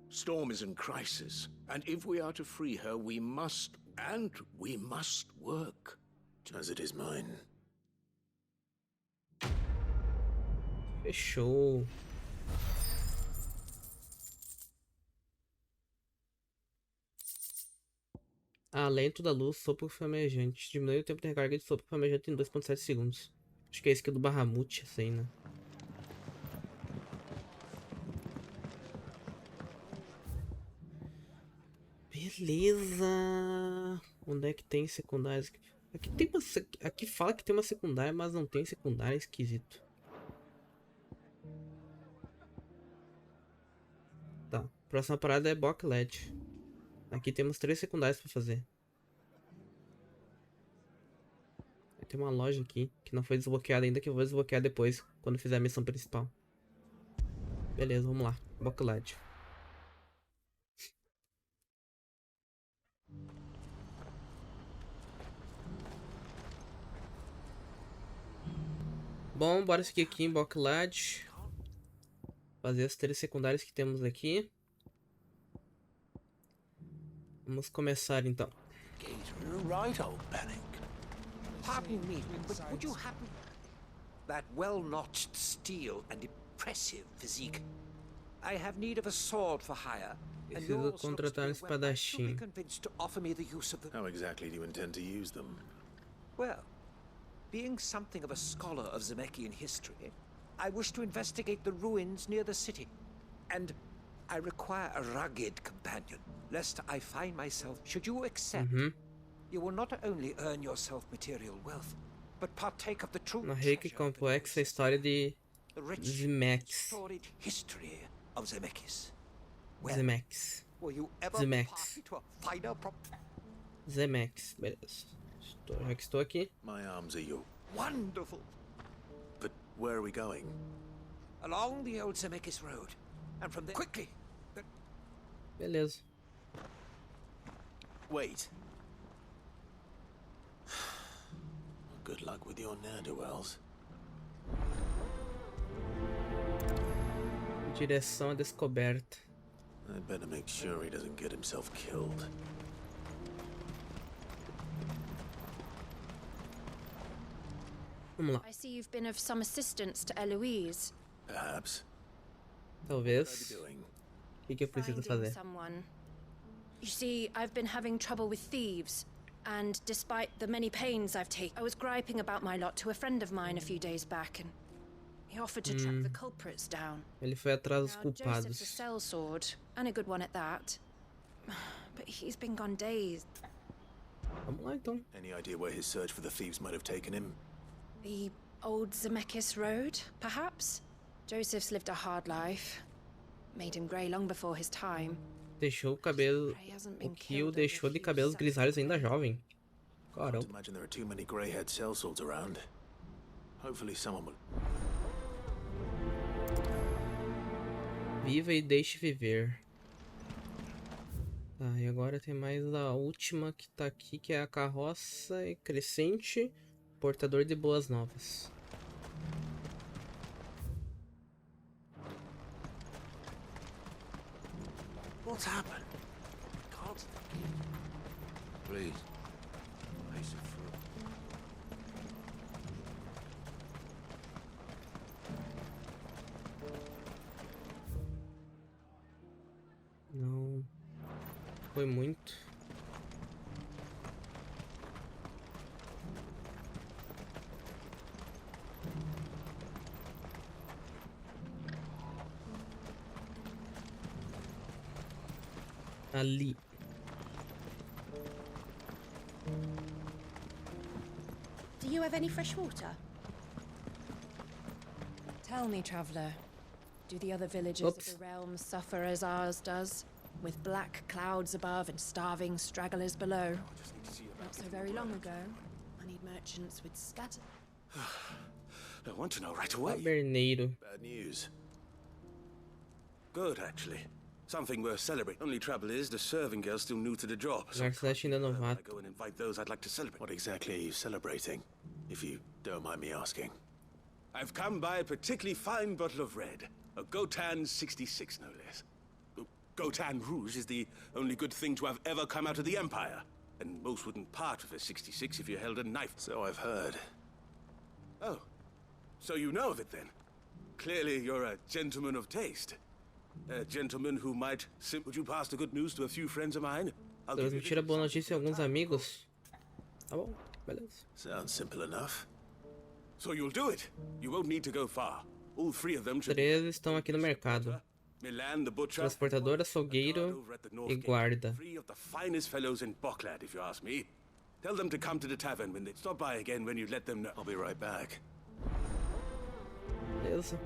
Storm is in crisis, and if we are to free her, we must work. As it is mine. Fechou. Alento da luz, sopro flamejante. Diminui o tempo de recarga de sopro flamejante em 2.7 segundos. Acho que é a skill do Bahamut, essa aí, né? Beleza. Onde é que tem secundárias? Aqui tem uma, aqui fala que tem uma secundária, mas não tem secundária, é esquisito. Tá, próxima parada é Bocklet. Aqui temos 3 secundárias pra fazer. Tem uma loja aqui que não foi desbloqueada ainda, que eu vou desbloquear depois, quando fizer a missão principal. Beleza, vamos lá. Bocklet. Bom, bora seguir aqui em Bocklet. Fazer as 3 secundárias que temos aqui. Vamos começar então. Right, old panic. Pardon me, but would you happen... That well-notched steel and impressive physique. I have need of a sword for hire. Preciso contratar espadachim. To offer me the use of the... How exactly do you intend to use them? Well, being something of a scholar of Zamekian history, I wish to investigate the ruins near the city. And I require a rugged companion, lest I find myself... Should you accept, you will not only earn yourself material wealth, but partake of the true Uma rica e complexa história de the rich, Zemeckis. storied history of Zemeckis. Zemeckis. Were you ever Zemeckis. party to a finer Zemeckis, beleza. Já que estou aqui. My arms are yours. Wonderful. But where are we going? Along the old Zemeckis Road. And from there, quickly. Beleza. Wait. Good luck with your ne'er-do-wells. Direção à descoberta. I'd better make sure he doesn't get himself killed. Vamos lá. I see you've been of some assistance to Eloise. Perhaps. Talvez. O que eu preciso fazer? Someone. You see, I've been having trouble with thieves, and despite the many pains I've taken, I was griping about my lot to a friend of mine a few days back, and he offered to track the culprits down. Ele foi atrás dos Now, Joseph's a culpados. sellsword, and a good one at that. But he's been gone days. Vamos lá então. Any idea where his search for the thieves might have taken him? The old Zemeckis Road, perhaps? Joseph's lived a hard life. Made him grey long before his time. Deixou o cabelo. O que o deixou de cabelos grisalhos ainda jovem. I Caramba. imagine there are too many grey-haired sellswords around. Hopefully someone will... Viva e deixe viver. Tá, e agora tem mais a última que tá aqui, que é a carroça e crescente, portador de boas novas. What's happened? Can't. Please. Piece of fruit. Não foi muito. Ali. Do you have any fresh water? Tell me, traveller, do the other villages of the realm suffer as ours does? With black clouds above and starving stragglers below? Not so very long ago, moneyed merchants would scatter. I want to know right away. Taberneiro. Bad news. Good, actually. Something worth celebrating. Only trouble is, the serving girl's still new to the job. So Garçonete ainda I novato. go and invite those I'd like to celebrate. What exactly are you celebrating? If you don't mind me asking. I've come by a particularly fine bottle of red. A Gotan 66, no less. Gotan Rouge is the only good thing to have ever come out of the Empire. And most wouldn't part with a 66 if you held a knife. So I've heard. Oh, so you know of it then? Clearly you're a gentleman of taste. A gentleman who might... Would you pass the good news to a few friends of mine? Transmitir a boa notícia a alguns amigos. Tá bom, beleza. Sounds simple enough. So you'll do it. You won't need to go far. All three of them should... Três estão aqui no mercado. Milan, the butcher, Transportador, açougueiro e guarda. three of the finest fellows in Boklad, if you ask me. Tell them to come to the tavern when they stop by again when you let them know. I'll be right back. Beleza.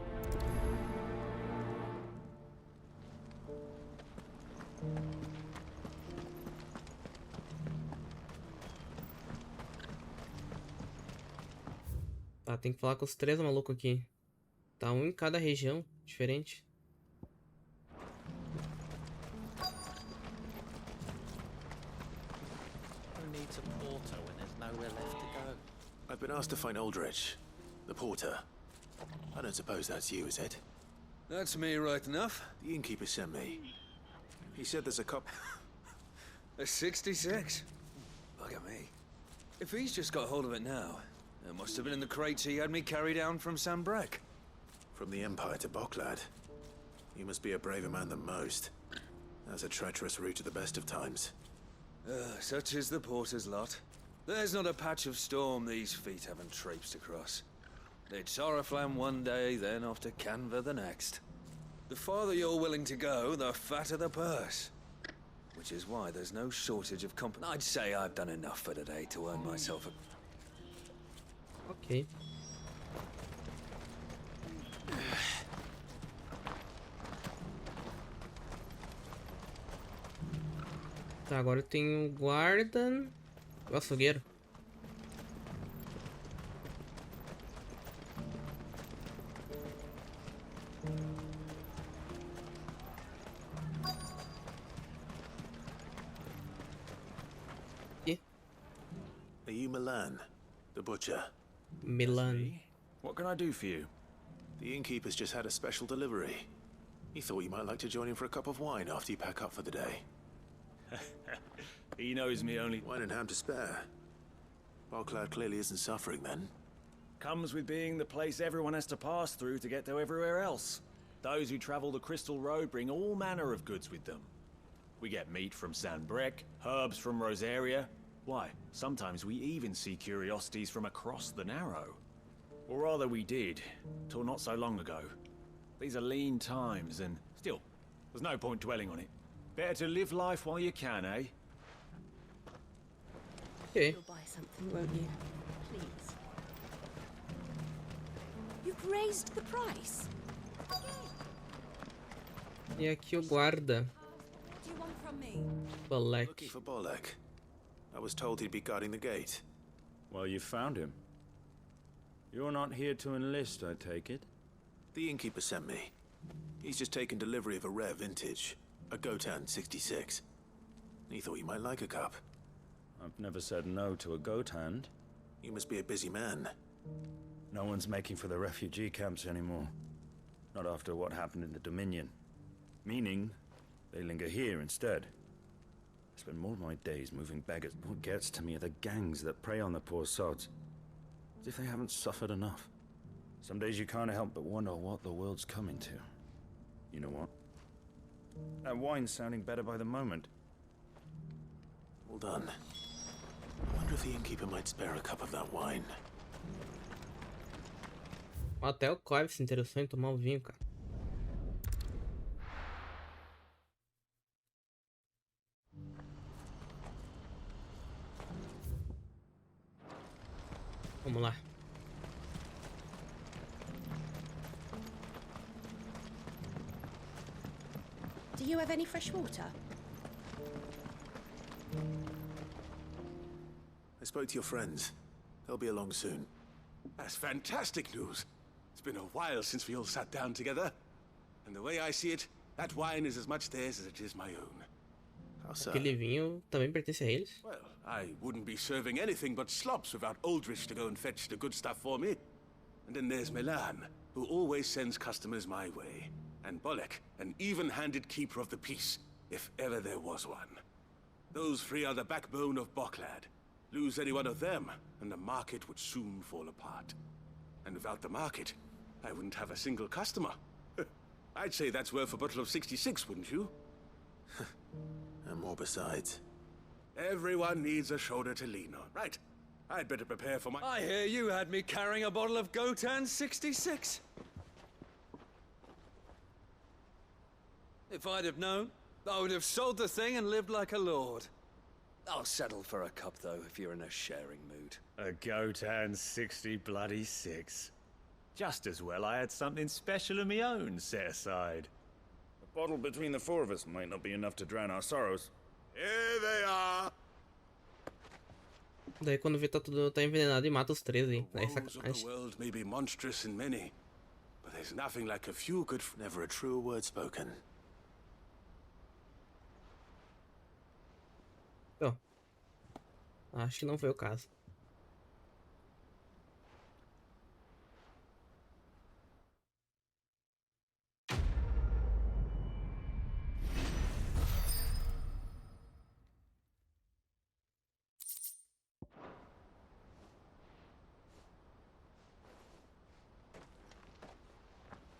Tá, tem que falar com os três malucos aqui. Tá, um em cada região, diferente. Who needs a porter when there's nowhere left to go? I've been asked to find Aldrich, the porter. I don't suppose that's you, is it? That's me right enough. The innkeeper sent me. He said there's a cop... A 66? Look at me. If he's just got hold of it now, it must have been in the crates he had me carry down from Sanbreque. From the Empire to Boklad. You must be a braver man than most. That's a treacherous route at the best of times. Such is the porter's lot. There's not a patch of storm these feet haven't traipsed across. It's Oriflamme one day, then off to Canva the next. The farther you're willing to go, the fatter the purse. Which is why there's no shortage of company. I'd say I've done enough for today to earn myself a... Ok. Tá, agora eu tenho guarda. O açougueiro. Are you Milan, the butcher? Milan. What can I do for you? The innkeeper's just had a special delivery. He thought you might like to join him for a cup of wine after you pack up for the day. He knows me only. Wine and ham to spare. Barcloud clearly isn't suffering then. Comes with being the place everyone has to pass through to get to everywhere else. Those who travel the Crystal Road bring all manner of goods with them. We get meat from Sanbreque, herbs from Rosaria. Why, sometimes we even see curiosities from across the Narrow. Or rather we did, till not so long ago. These are lean times, and still, there's no point dwelling on it. Better to live life while you can, eh? Okay. You'll buy something, won't you? Please. You've raised the price. E aqui o guarda. What do you want from me? Bolek. Looking for Bolek. I was told he'd be guarding the gate. Well, you found him. You're not here to enlist, I take it? The innkeeper sent me. He's just taken delivery of a rare vintage, a Gotan 66. He thought you might like a cup. I've never said no to a goat hand. You must be a busy man. No one's making for the refugee camps anymore. Not after what happened in the Dominion. Meaning, they linger here instead. I spend more of my days moving beggars. What gets to me are the gangs that prey on the poor sods. As if they haven't suffered enough. Some days you can't help but wonder what the world's coming to. You know what? That wine's sounding better by the moment. Well done. I wonder if the innkeeper might spare a cup of that wine. Até o Clive se interessou em tomar o vinho, cara. Vamos lá. Do you have any fresh water? I spoke to your friends. They'll be along soon. That's fantastic news. It's been a while since we all sat down together. And the way I see it, that wine is as much theirs as it is my own. How so? Aquele vinho também pertence a eles? Well, I wouldn't be serving anything but slops without Aldrich to go and fetch the good stuff for me. And then there's Milan, who always sends customers my way. And Bolek, an even-handed keeper of the peace, if ever there was one. Those three are the backbone of Barcloud. Lose any one of them, and the market would soon fall apart. And without the market, I wouldn't have a single customer. I'd say that's worth a bottle of 66, wouldn't you? And more besides. Everyone needs a shoulder to lean on, right? I'd better prepare for my... I hear you had me carrying a bottle of Gotan 66. If I'd have known, I would have sold the thing and lived like a lord. I'll settle for a cup, though, if you're in a sharing mood. A Gotan 60 bloody 6. Just as well I had something special of my own set aside. A bottle between the four of us might not be enough to drown our sorrows. Here they are! Daí quando vê tá envenenado e mata os 13, The aí woes of the sacanagem. world may be monstrous in many, but there's nothing like a few good... Never a truer word spoken. Ó, acho que não foi o caso.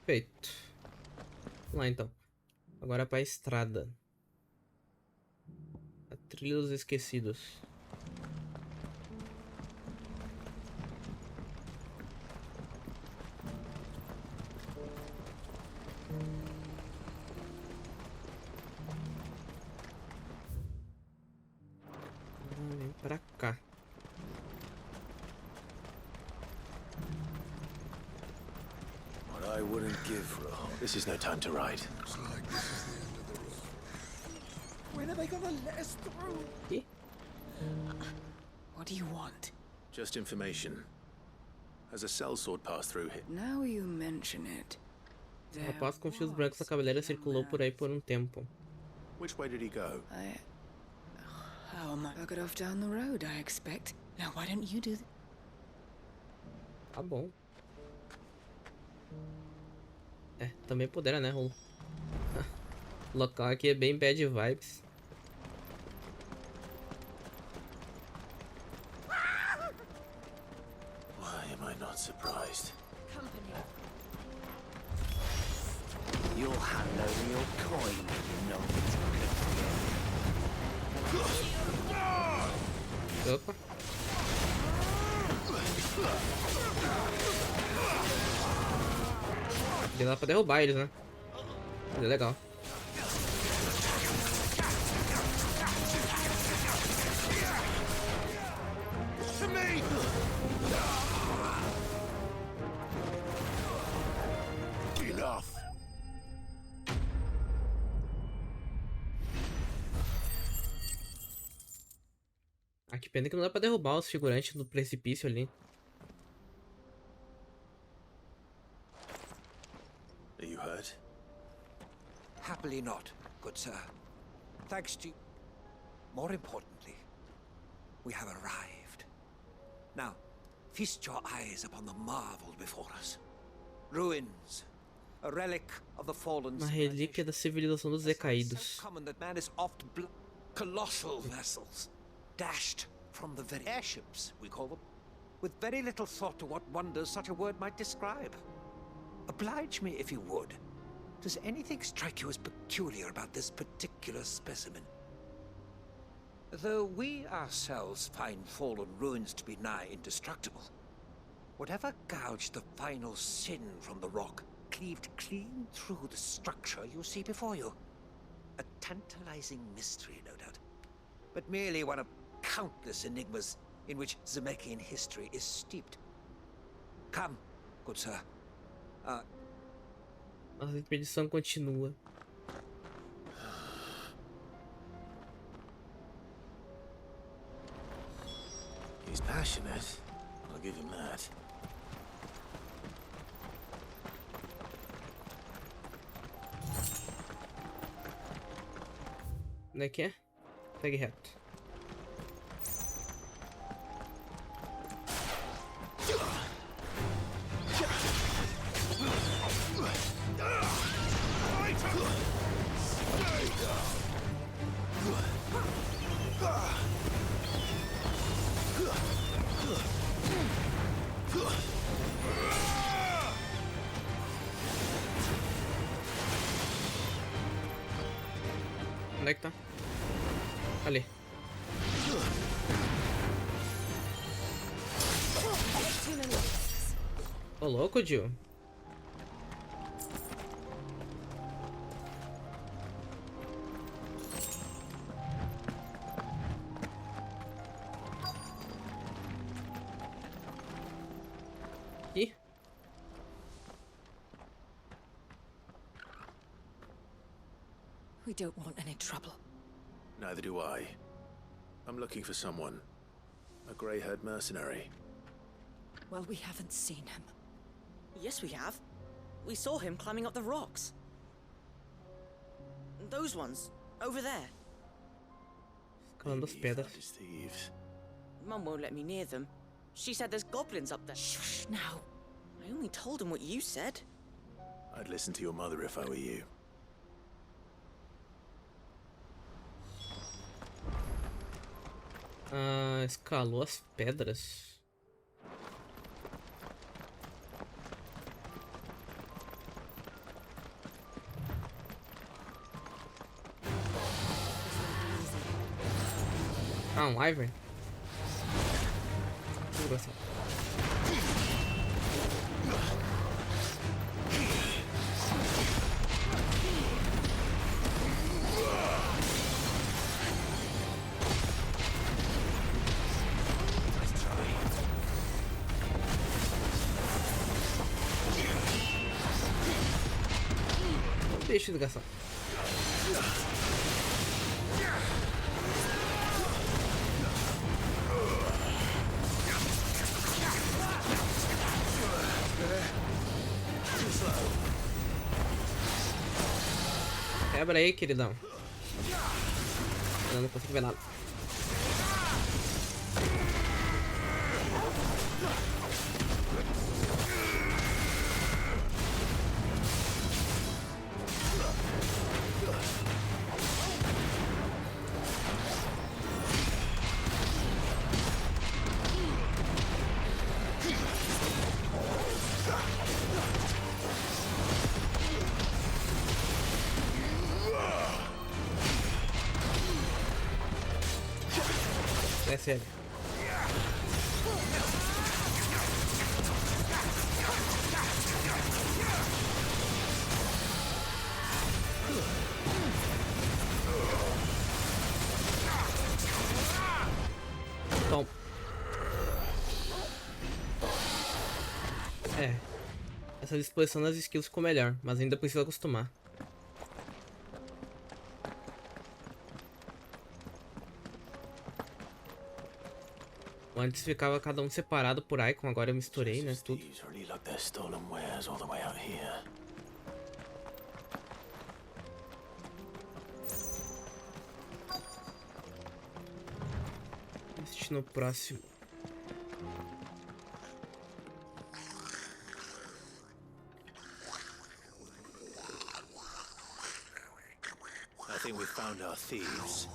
Feito. Vamos lá então. Agora para a estrada. A Trilha dos Esquecidos. Vem pra cá. What I wouldn't give for a home. This is no time to ride. Looks like this is the end of the road. When are they gonna let us through? Aqui. What do you want? Just information. Has a sellsword passed through here? Now you mention it. Um rapaz com fios brancos na cabeleira circulou por aí por um tempo. Which way did he go? Oh, I got off down the road, I expect. Now, why don't you do Tá bom. É, também pudera, né, Rolo? O local aqui é bem bad vibes. Why am I not surprised? You'll hand over your coin, you know. Opa. Deu lá pra derrubar eles, né? É legal. Ah, que pena que não dá pra derrubar os figurantes do precipício ali. Are you hurt? Happily not, good sir. Thanks to you. More importantly, we have arrived. Now, feast your eyes upon the marvel before us. Ruins, a relic of the fallen. Uma relíquia da civilização dos decaídos. Common that man is oft colossal vessels, dashed from the very airships, we call them, with very little thought to what wonders such a word might describe. Oblige me if you would. Does anything strike you as peculiar about this particular specimen? Though we ourselves find fallen ruins to be nigh indestructible, whatever gouged the final sin from the rock cleaved clean through the structure you see before you. A tantalizing mystery, no doubt, but merely one of countless enigmas in which Zamekian history is steeped. Come, good sir. A expedição continua. He's passionate. I'll give him that. Onde é que é? Segue reto. Onde é que tá? Ali. Ô, louco, Jill. Ih. We don't want any trouble. Neither do I. I'm looking for someone. A grey-haired mercenary. Well, we haven't seen him. Yes, we have. We saw him climbing up the rocks. Those ones, over there. Escalando as pedras. Mum won't let me near them. She said there's goblins up there. Shh, now. I only told him what you said. I'd listen to your mother if I were you. Ah, escalou as pedras. Ah, um Wyvern? Desgraçado. Deixa eu desgastar. Quebra aí, queridão. Eu não consigo ver nada. É sério. Tom. É. Essa disposição das skills ficou melhor, mas ainda precisa acostumar. Antes ficava cada um separado por Eikon, agora eu misturei, né, tudo. Destino próximo. I think we found our thieves.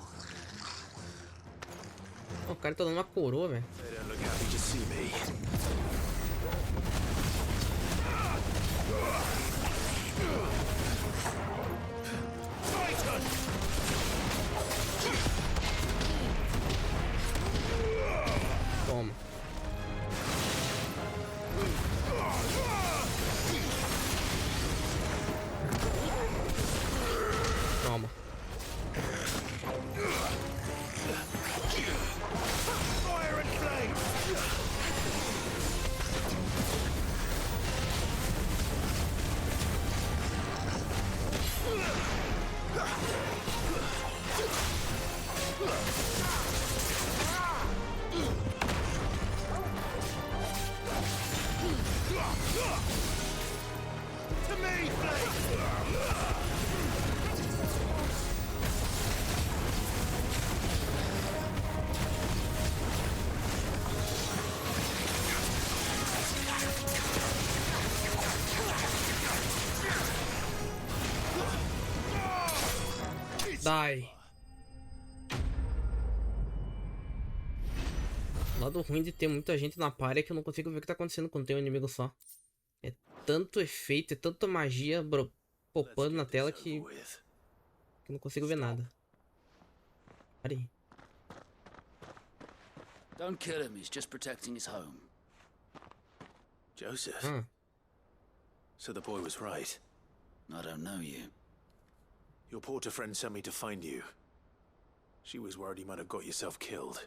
O cara tá dando uma coroa, velho. They don't look happy to see me. Toma. Toma. Die. O lado ruim de ter muita gente na party é que eu não consigo ver o que tá acontecendo quando tem um inimigo só. É tanto efeito, é tanta magia popando na tela que eu não consigo ver nada. Peraí. Don't kill him, he's just protecting his home. Joseph? So the boy was right. I don't know you. Your porter friend sent me to find you. She was worried you might have got yourself killed.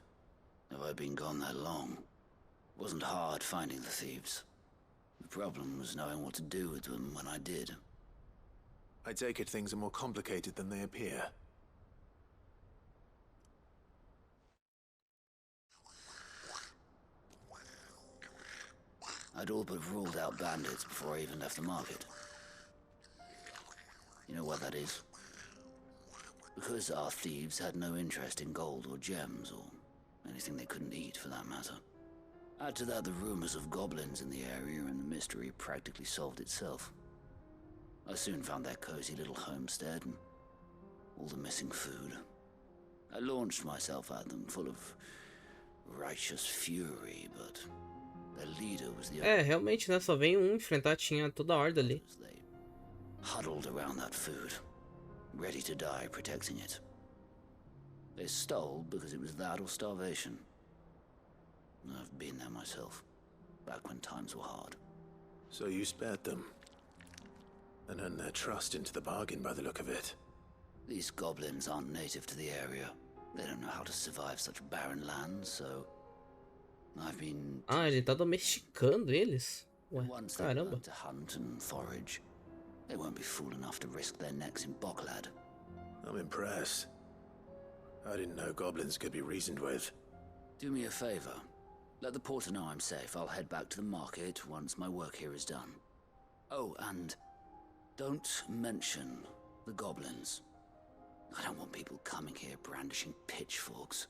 Have I been gone that long? It wasn't hard finding the thieves. The problem was knowing what to do with them when I did. I take it things are more complicated than they appear. I'd all but ruled out bandits before I even left the market. You know what that is? Because our thieves had no interest in gold or gems, or anything they couldn't eat for that matter. Add to that the rumors of goblins in the area, and the mystery practically solved itself. I soon found their cozy little homestead, and all the missing food. I launched myself at them, full of righteous fury, but their leader was the... É, realmente, né? Só vem um enfrentar, tinha toda a horda ali. Huddled around that food, ready to die protecting it. They stole because it was that or starvation. I've been there myself, back when times were hard. So you spared them, and earned their trust into the bargain by the look of it. These goblins aren't native to the area. They don't know how to survive such barren lands, so... I've been... Ah, ele tá domesticando eles? Ué, Once they caramba. learn to hunt and forage, they won't be fool enough to risk their necks in Bocklad. I'm impressed. I didn't know goblins could be reasoned with. Do me a favor. Let the porter know I'm safe. I'll head back to the market once my work here is done. Oh, and don't mention the goblins. I don't want people coming here brandishing pitchforks.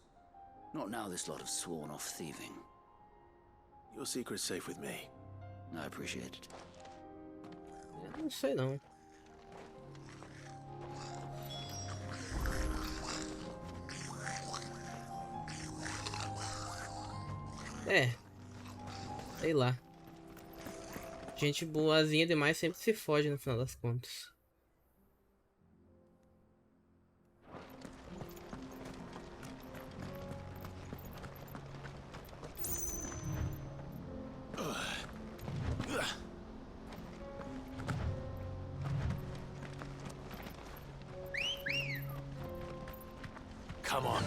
Not now this lot have sworn off thieving. Your secret's safe with me. I appreciate it. Não sei não. Sei lá. Gente boazinha demais sempre se foge no final das contas. Come on.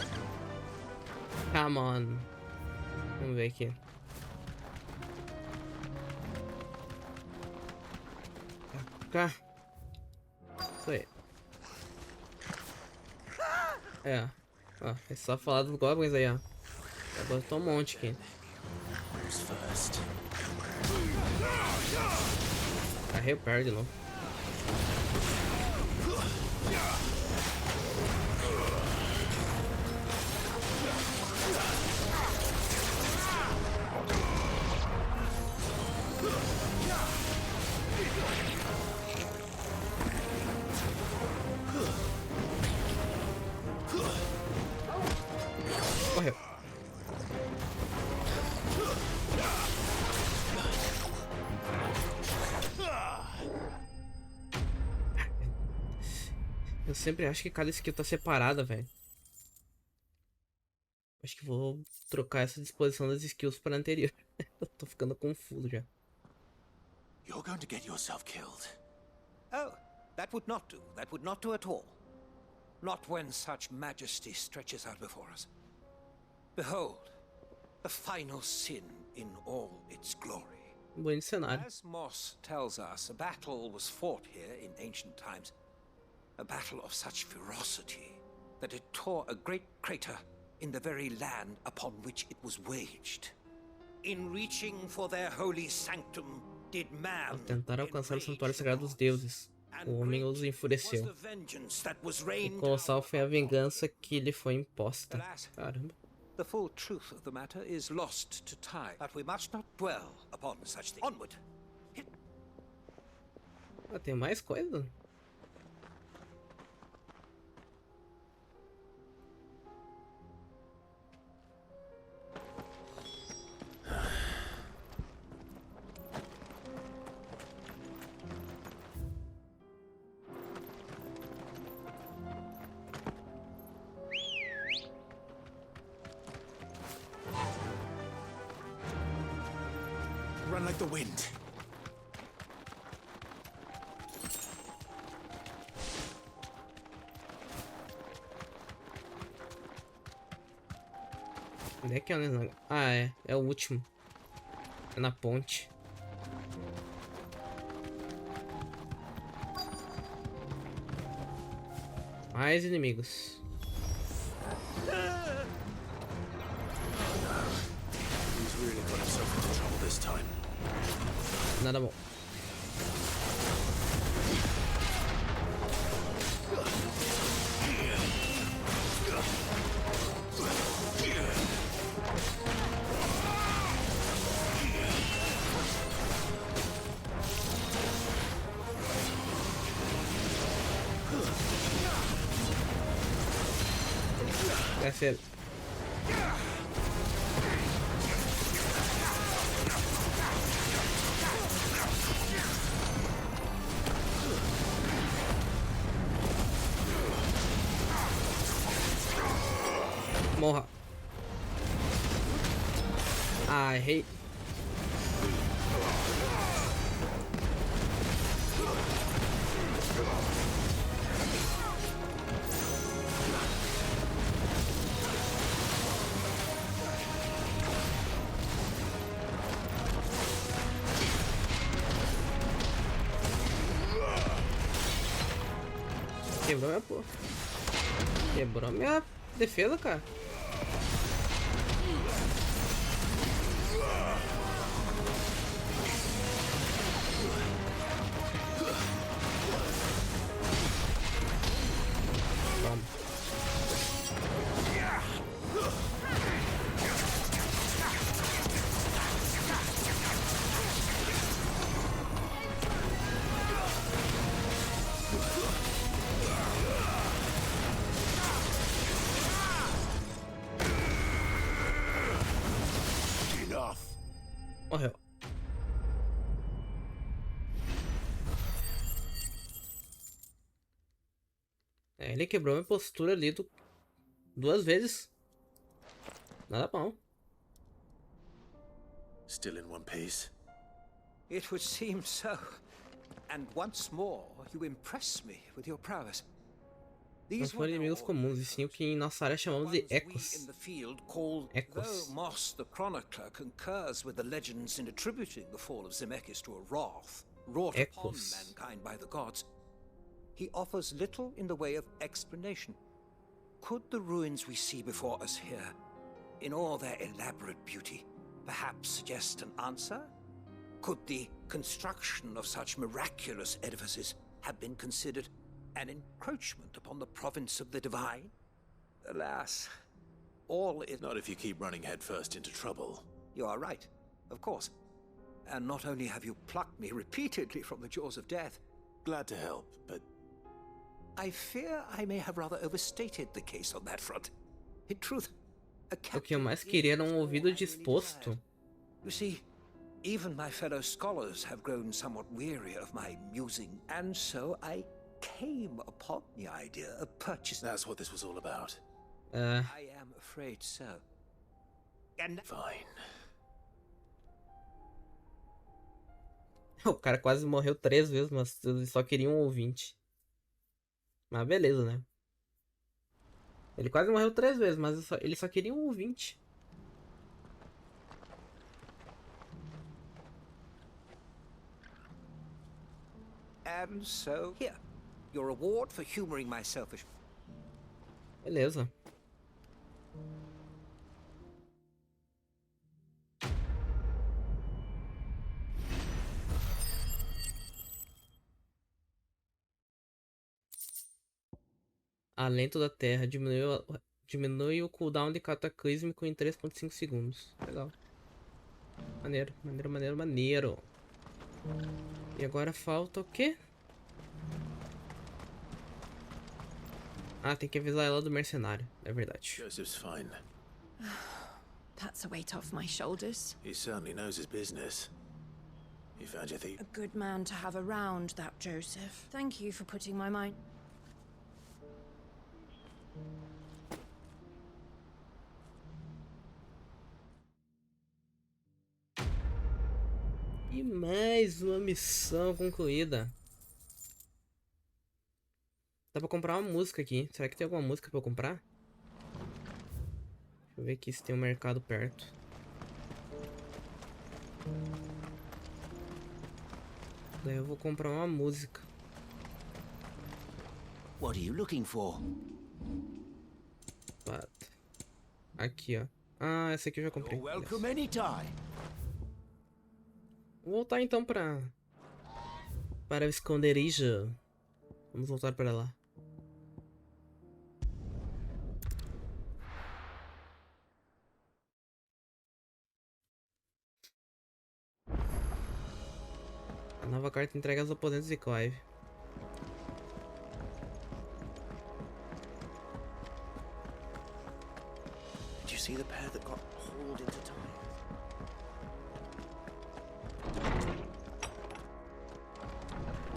Come on. Vamos ver aqui. Cá. Foi. Ó, é só falar dos goblins aí, ó. Já botou um monte aqui. Carrei o pé de novo. Morreu. Eu sempre acho que cada skill tá separada, velho. Acho que vou trocar essa disposição das skills para anterior. Eu tô ficando confuso já. You're going to get yourself killed. Oh, that would not do. That would not do at all. Not when such majesty stretches out before us. Behold, the final sin in all its glory. Bom cenário. As Moss tells us, a battle was fought here in ancient times. A battle of such ferocity that it tore a great crater in the very land upon which it was waged. In reaching for their holy sanctum, did man Ao tentar alcançar o santuário sagrado dos deuses, o homem os enfureceu. O colossal foi a vingança que lhe foi imposta. Caramba. The full truth of the matter is lost to time, but we must not dwell upon such things. Onward. Ah, tem mais coisa? Run like the wind. Onde é que é o negócio? Ah, é o último. É na ponte. Mais inimigos. He's really got himself into trouble this time. Nada bom. Desce ele. Morra. Ah, errei. Quebrou minha porra. Quebrou minha defesa, cara. Vamos. Morreu. É, ele quebrou minha postura ali duas vezes. Nada bom. Still in one piece. It would seem so. And once more, you impress me with your prowess. Não foram inimigos comuns, e sim o que em nossa área chamamos de Eikons. Though Moss the Chronicler concurs with the legends in attributing the fall of Zemeckis to a wrath wrought upon mankind by the gods, he offers little in the way of explanation. Could the ruins we see before us here, in all their elaborate beauty, perhaps suggest an answer? Could the construction of such miraculous edifices have been considered an encroachment upon the province of the divine? Alas, all is... Not if you keep running headfirst into trouble. You are right, of course. And not only have you plucked me repeatedly from the jaws of death... Glad to help, but... I fear I may have rather overstated the case on that front. In truth, o que eu mais queria era ouvido disposto. You see, even my fellow scholars have grown somewhat weary of my musing, and so I came upon the idea of purchasing... That's what this was all about. I am afraid so. And... Fine. O cara quase morreu 3 vezes, mas só queria um ouvinte. Mas beleza, né? Ele quase morreu 3 vezes, mas ele só queria um ouvinte. And so, here, your reward for humoring my selfish... Beleza. Alento da Terra diminui o cooldown de cataclísmico em 3.5 segundos. Legal. Maneiro, maneiro, maneiro, maneiro. E agora falta o quê? Ah, tem que avisar ela do mercenário. É verdade. Joseph's fine. That's a weight off my shoulders. He certainly knows his business. You found your thief? A good man to have around, that Joseph. Thank you for putting my mind... E mais uma missão concluída. Dá pra comprar uma música aqui. Será que tem alguma música pra eu comprar? Deixa eu ver aqui se tem um mercado perto. Daí eu vou comprar uma música. What are you looking for? Aqui, ó. Ah, essa aqui eu já comprei. Welcome anytime. Vou voltar então para o esconderijo. Vamos voltar para lá. A nova carta entrega aos oponentes de Clive. Did you see the pair that got hauled into time?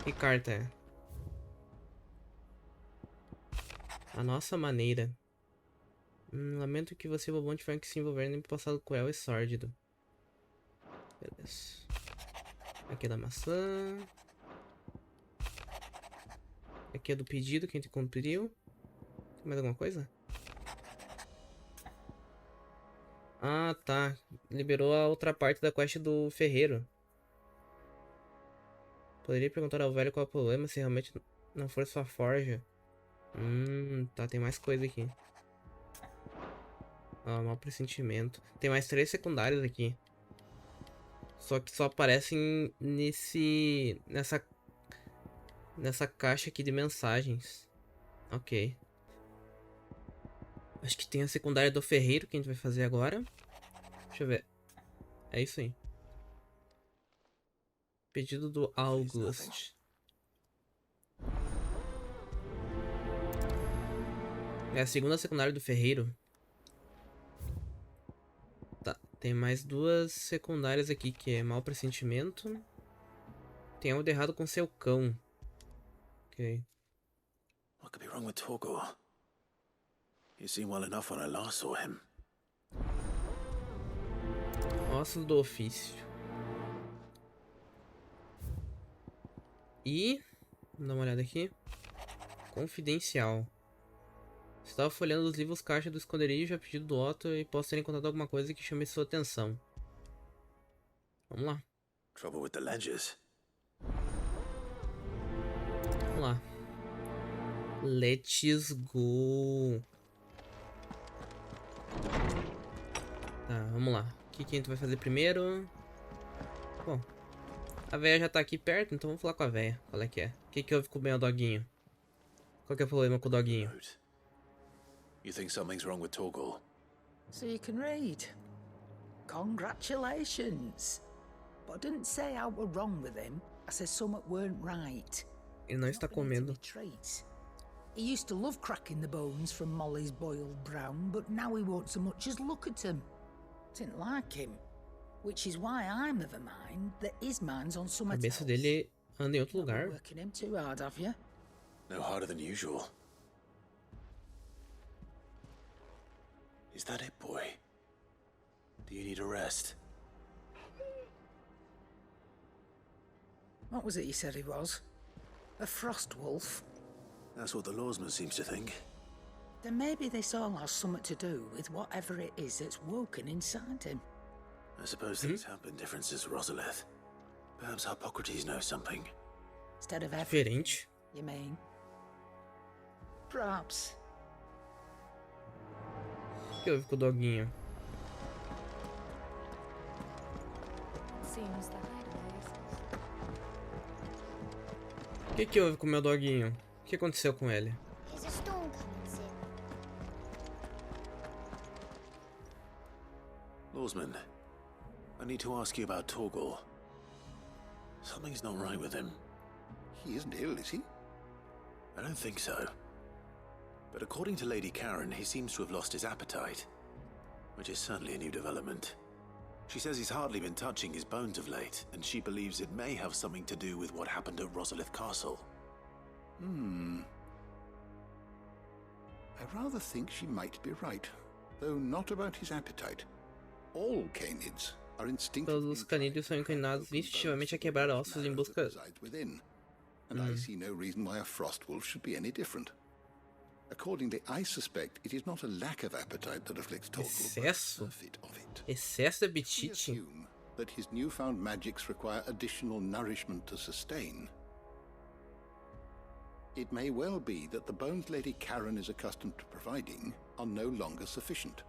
Que carta é? A nossa maneira. Lamento que você e o Bobão tiveram que se envolver em passado cruel e sórdido. Beleza. Aqui é da maçã. Aqui é do pedido que a gente cumpriu. Tem mais alguma coisa? Ah, tá. Liberou a outra parte da quest do ferreiro. Poderia perguntar ao velho qual é o problema se realmente não for sua forja. Tá, tem mais coisa aqui. Ah, mau pressentimento. Tem mais 3 secundários aqui. Só que só aparecem nessa caixa aqui de mensagens. Ok. Acho que tem a secundária do ferreiro que a gente vai fazer agora. Deixa eu ver. É isso aí. Pedido do August. É a segunda secundária do ferreiro. Tá. Tem mais duas secundárias aqui, que é mau pressentimento. Tem algo de errado com seu cão. Ok. What could be wrong with Torgor? He seemed well enough when I last saw him. Ossos do ofício. E... vamos dar uma olhada aqui. Confidencial. Estava folheando os livros caixa do esconderijo a pedido do Otto e posso ter encontrado alguma coisa que chame sua atenção. Vamos lá. Trouble with the ledgers. Vamos lá. Let's go. Tá, vamos lá. O que a gente vai fazer primeiro? Bom, a véia já tá aqui perto, então vamos falar com a véia. Qual é que é? O que houve com o meu doguinho? Qual que é o problema com o doguinho? You think something's wrong with Torgor? So you can read. Congratulations. But I didn't say how we're wrong with him. I said something weren't right. Ele não está comendo. He used to love cracking the bones from Molly's boiled brown, but now he won't so much as look at them. Didn't like him. Which is why I'm of a mind that his mind's on A somewhere cabeça else. dele anda em outro lugar. Working him too hard, have you? No harder than usual. Is that it, boy? Do you need a rest? What was it you said he was? A frost wolf? That's what the lawsman seems to think. Then maybe this all has something to do with whatever it is that's woken inside him. I suppose things have been different since Rosalith. Perhaps Hippocrates knows something. Instead of Diferente. You mean? Perhaps. O que houve com o doguinho? O que houve com o meu doguinho? O que aconteceu com ele? There's a storm coming soon. Lawsman, I need to ask you about Torgor. Something's not right with him. He isn't ill, is he? I don't think so. But according to Lady Karen, he seems to have lost his appetite, which is certainly a new development. She says he's hardly been touching his bones of late, and she believes it may have something to do with what happened at Rosalith Castle. I rather think she might be right, though not about his appetite. All canids are instinctively. Todos os canídeos são inclinados instintivamente a quebrar ossos em busca. Within, and I see no reason why a frost wolf should be any different. Accordingly, I suspect it is not a lack of appetite that afflicts Torgor, Excesso? but a fit of it. Excesso de We apetite? assume that his newfound magics require additional nourishment to sustain. It may well be that the bones Lady Karen is accustomed to providing are no longer sufficient.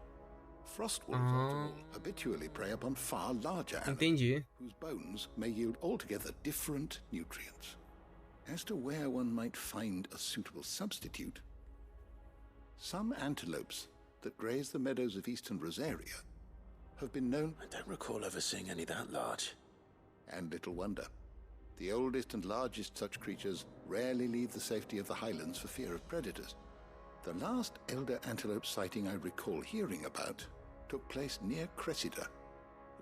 Frost wolves, after all, habitually prey upon far larger animals, Entendi. whose bones may yield altogether different nutrients. As to where one might find a suitable substitute, some antelopes that graze the meadows of eastern Rosaria have been known... I don't recall ever seeing any that large. And little wonder. The oldest and largest such creatures rarely leave the safety of the highlands for fear of predators. The last elder antelope sighting I recall hearing about took place near Cressida.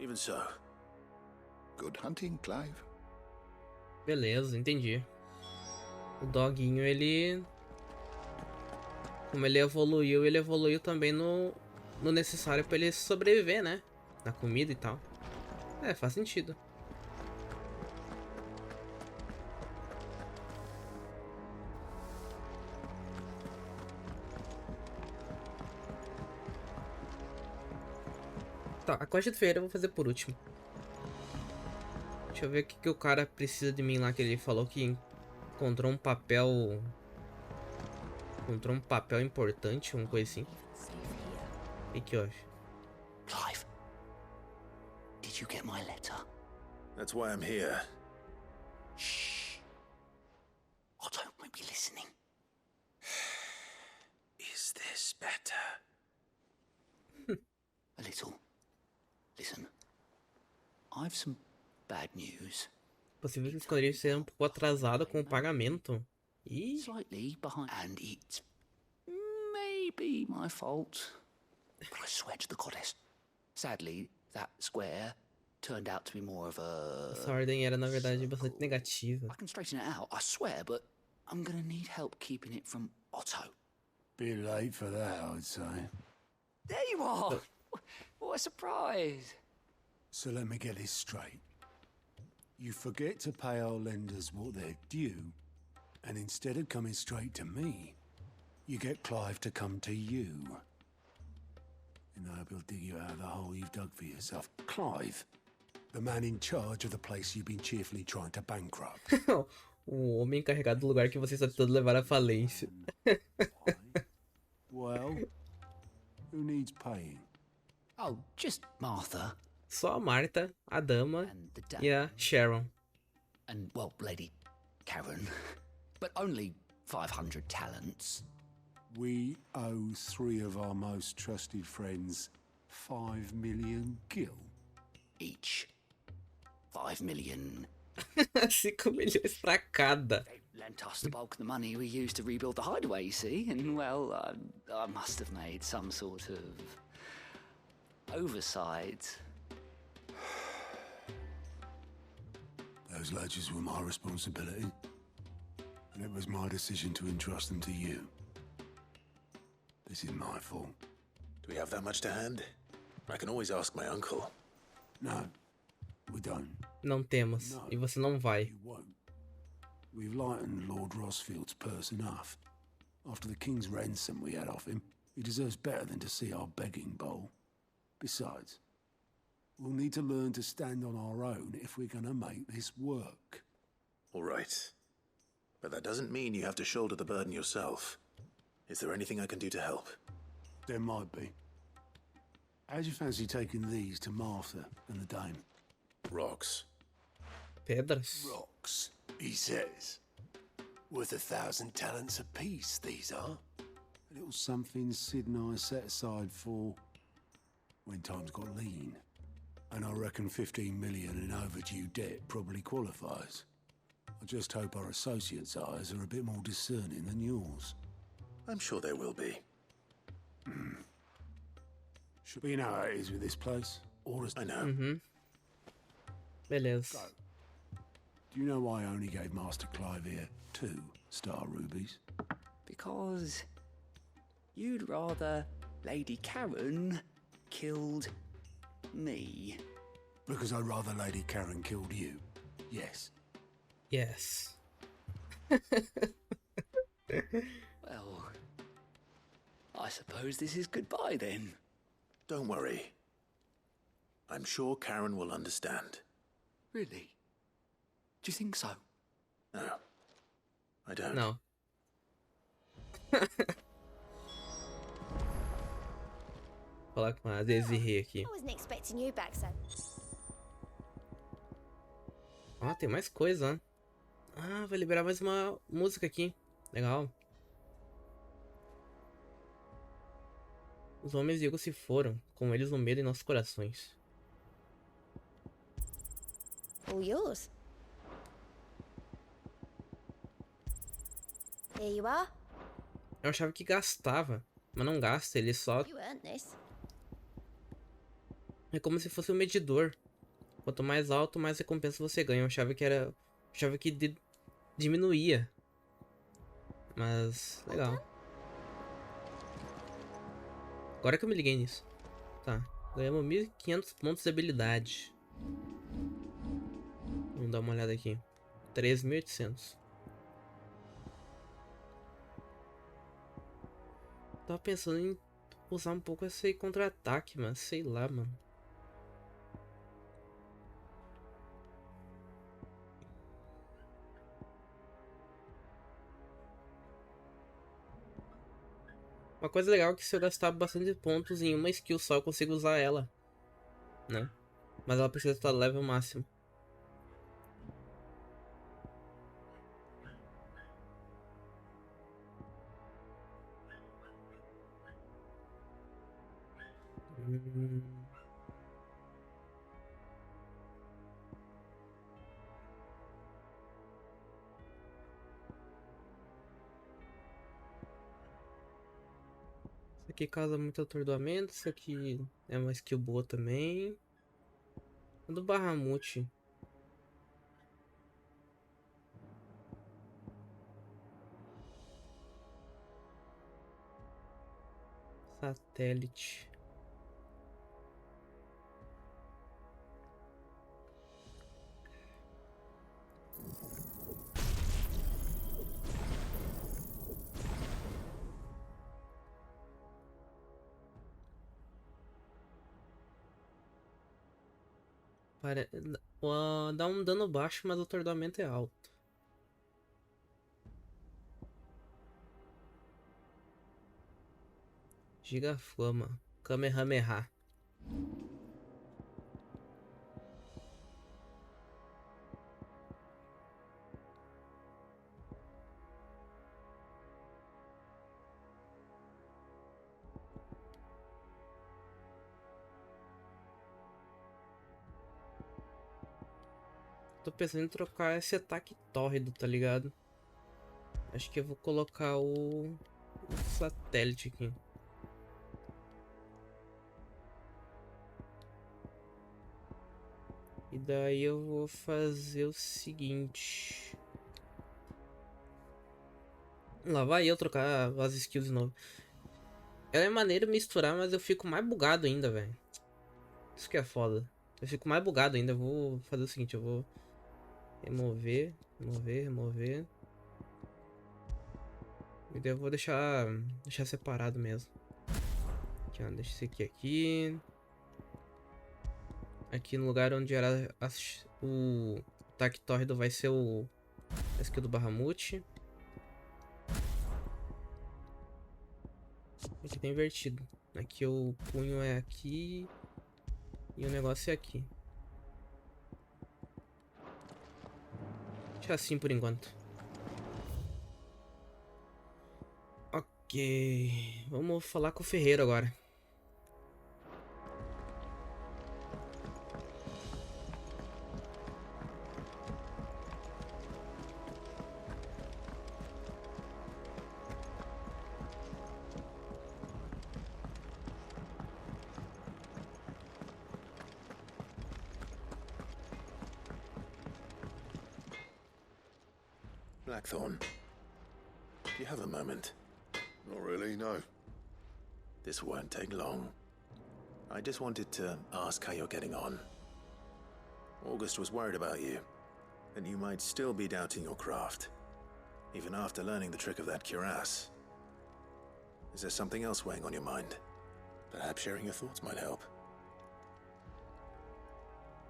Even so. Good hunting, Clive. Beleza, entendi. O doguinho, ele... Como ele evoluiu também no necessário pra ele sobreviver, né? Na comida e tal. É, faz sentido. Tá, a quest de feira eu vou fazer por último. Deixa eu ver o que o cara precisa de mim lá, que ele falou que encontrou um papel... Encontrou um papel importante, uma coisa assim. O que houve? Clive, did you get my letter? That's why I'm here. Shh. Otto might be listening. Is this better? A little. Listen, I've some bad news. Possível que escolheria ser um pouco atrasado com o pagamento. Ih. Slightly behind, and it's maybe my fault. But I swear to the goddess. Sadly, that square turned out to be more of a... Essa ordem era, na verdade, bastante negativa. I can straighten it out, I swear, but I'm gonna need help keeping it from Otto. Bit late for that, I'd say. There you are! What a surprise! So let me get this straight. You forget to pay our lenders what they're due, and instead of coming straight to me, you get Clive to come to you. And I hope he'll dig you out of the hole you've dug for yourself. Clive, the man in charge of the place you've been cheerfully trying to bankrupt. O homem encarregado do lugar que você está tentando levar à falência. Well, who needs paying? Oh, just Martha. Só a Marta, a dama e a Sharon. And, well, Lady Karen. But only 500 talents. We owe 3 of our most trusted friends 5 million gil. Each. 5 million. 5 milhões pra cada. They lent us the bulk of the money we used to rebuild the hideaway, you see? And, well, I must have made some sort of oversight. Those ledgers were my responsibility, and it was my decision to entrust them to you. This is my fault. Do we have that much to hand? I can always ask my uncle. No, we don't. Não temos, No, e você não vai. you won't. We've lightened Lord Rosfield's purse enough. After the king's ransom we had off him, he deserves better than to see our begging bowl. Besides, we'll need to learn to stand on our own if we're gonna make this work. All right. But that doesn't mean you have to shoulder the burden yourself. Is there anything I can do to help? There might be. How'd you fancy taking these to Martha and the dame? Rocks. Pedras? Rocks, he says. Worth 1,000 talents apiece, these are. A little something Sid and I set aside for when times got lean. And I reckon 15 million in overdue debt probably qualifies. I just hope our associates' eyes are a bit more discerning than yours. I'm sure there will be. Should we know how it is with this place? Or I know. Beleza. Go. Do you know why I only gave Master Clive here 2 star rubies? Because you'd rather Lady Karen killed me. Because I'd rather Lady Karen killed you. Yes. Yes. Well, I suppose this is goodbye then. Don't worry. I'm sure Karen will understand. Really? Do you think so? No. I don't. Não. Falar com a Desiree aqui. I wasn't expecting you back so. Ah, tem mais coisa, né? Ah, vai liberar mais uma música aqui. Legal. Os homens de Hugo se foram, com eles no medo em nossos corações. All yours. Here you are. Eu achava que gastava, mas não gasta, ele só... You earned this. É como se fosse um medidor. Quanto mais alto, mais recompensa você ganha. Eu achava que era... achava que diminuía. Mas... legal. Agora que eu me liguei nisso. Tá. Ganhamos 1.500 pontos de habilidade. Vamos dar uma olhada aqui. 13.800. Tava pensando em usar um pouco esse contra-ataque, mas sei lá, mano. Uma coisa legal é que se eu gastar bastante pontos em uma skill só, eu consigo usar ela, né? Mas ela precisa estar no level máximo. Isso aqui causa muito atordoamento. Isso aqui é uma skill boa também. Do Bahamut. Satélite. Dá um dano baixo, mas o atordoamento é alto. Gigaflama. Kamehameha. Tô pensando em trocar esse ataque tórrido, tá ligado? Acho que eu vou colocar o satélite aqui. E daí eu vou fazer o seguinte. Lá vai eu trocar as skills de novo. Ela é maneira misturar, mas eu fico mais bugado ainda, velho. Isso que é foda. Eu fico mais bugado ainda. Eu vou fazer o seguinte, eu vou remover. E daí eu vou deixar separado mesmo. Aqui, ó, deixa esse aqui. Aqui no lugar onde era o ataque tórrido vai ser a skill do Bahamut. Aqui tá invertido. Aqui o punho é aqui e o negócio é aqui. Deixa assim por enquanto. Ok. Vamos falar com o ferreiro agora. Blackthorn, do you have a moment? Not really, no. This won't take long. I just wanted to ask how you're getting on. August was worried about you, that you might still be doubting your craft, even after learning the trick of that cuirass. Is there something else weighing on your mind? Perhaps sharing your thoughts might help.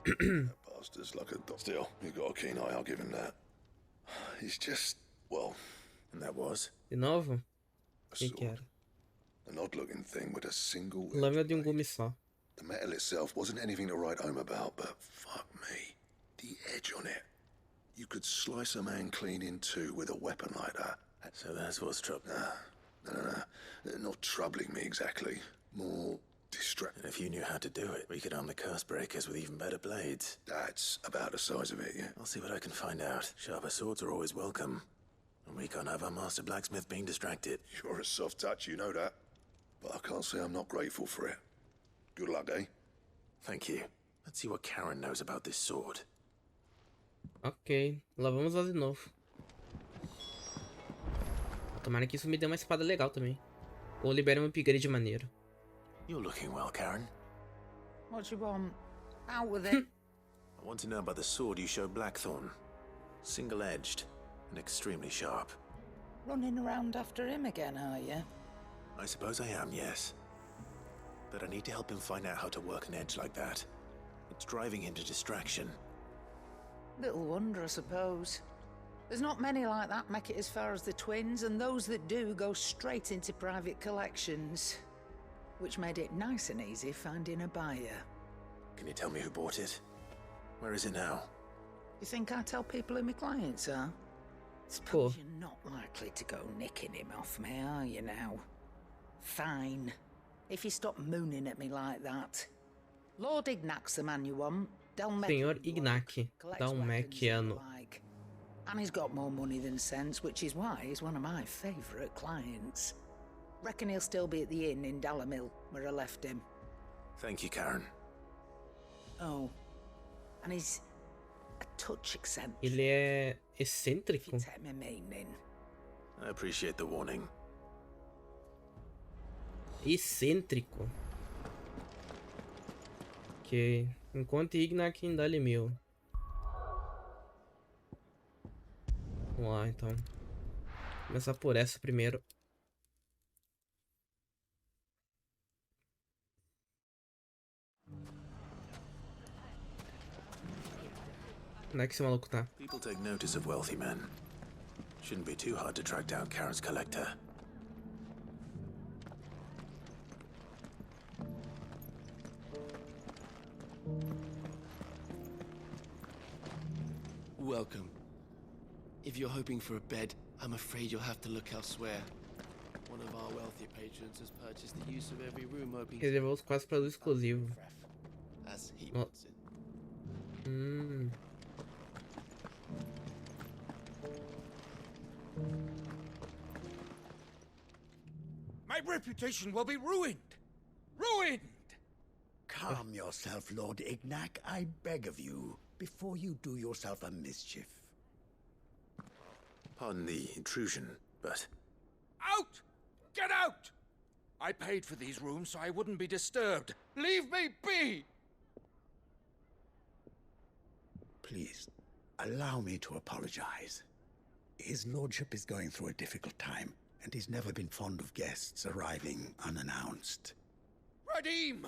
That bastard's like a dog. Still, he's got a keen eye, I'll give him that. He's just, well... And that was? De novo? A Que era? An odd-looking thing with a single... Lâmina de gume só. The metal itself wasn't anything to write home about, but fuck me. The edge on it. You could slice a man clean in two with a weapon like that. So that's what's troubling. No. Not troubling me exactly. More distracting. And if you knew how to do it, we could arm the curse breakers with even better blades. That's about the size of it, yeah. I'll see what I can find out. Sharper swords are always welcome. And we can't have our master blacksmith being distracted. You're a soft touch, you know that. But I can't say I'm not grateful for it. Good luck, eh? Thank you. Let's see what Karen knows about this sword. Ok, lá vamos lá de novo. Tomara que isso me dê uma espada legal também. Ou libere um upgrade maneiro. You're looking well, Karen. What you want? Out with it. I want to know about the sword you showed Blackthorn. Single-edged and extremely sharp. Running around after him again, are you? I suppose I am, yes. But I need to help him find out how to work an edge like that. It's driving him to distraction. Little wonder, I suppose. There's not many like that make it as far as the twins, and those that do go straight into private collections. Which made it nice and easy finding a buyer. Can you tell me who bought it? Where is it now? You think I tell people who my clients are? Suppose you're not likely to go nicking him off me, are you now? Fine. If you stop mooning at me like that. Lord Ignac's the man you want. Senhor Ignac, Dhalmekiano. And he's got more money than sense, which is why he's one of my favourite clients. Reckon he'll still be at the inn in Dalamil, where I left him. Thank you, Karen. Oh, And he's a touch eccentric. Ele é excêntrico. Take my meaning. I appreciate the warning. Excêntrico. Ok. Encontre Ignac em Dalimil. Vamos lá, então. Vou começar por essa primeiro. Onde é que esse maluco tá? People take notice of wealthy men. Shouldn't be too hard to track down Karen's collector. Welcome. If you're hoping for a bed, I'm afraid you'll have to look elsewhere. One of our wealthy patrons has purchased the use of every room hoping Reservou os quartos para uso exclusivo. as he wants it. My reputation will be ruined! Ruined! Calm yourself, Lord Ignac, I beg of you, before you do yourself a mischief. Pardon the intrusion, but... Out! Get out! I paid for these rooms so I wouldn't be disturbed. Leave me be! Please, allow me to apologize. His lordship is going through a difficult time, and he's never been fond of guests arriving unannounced. Radim!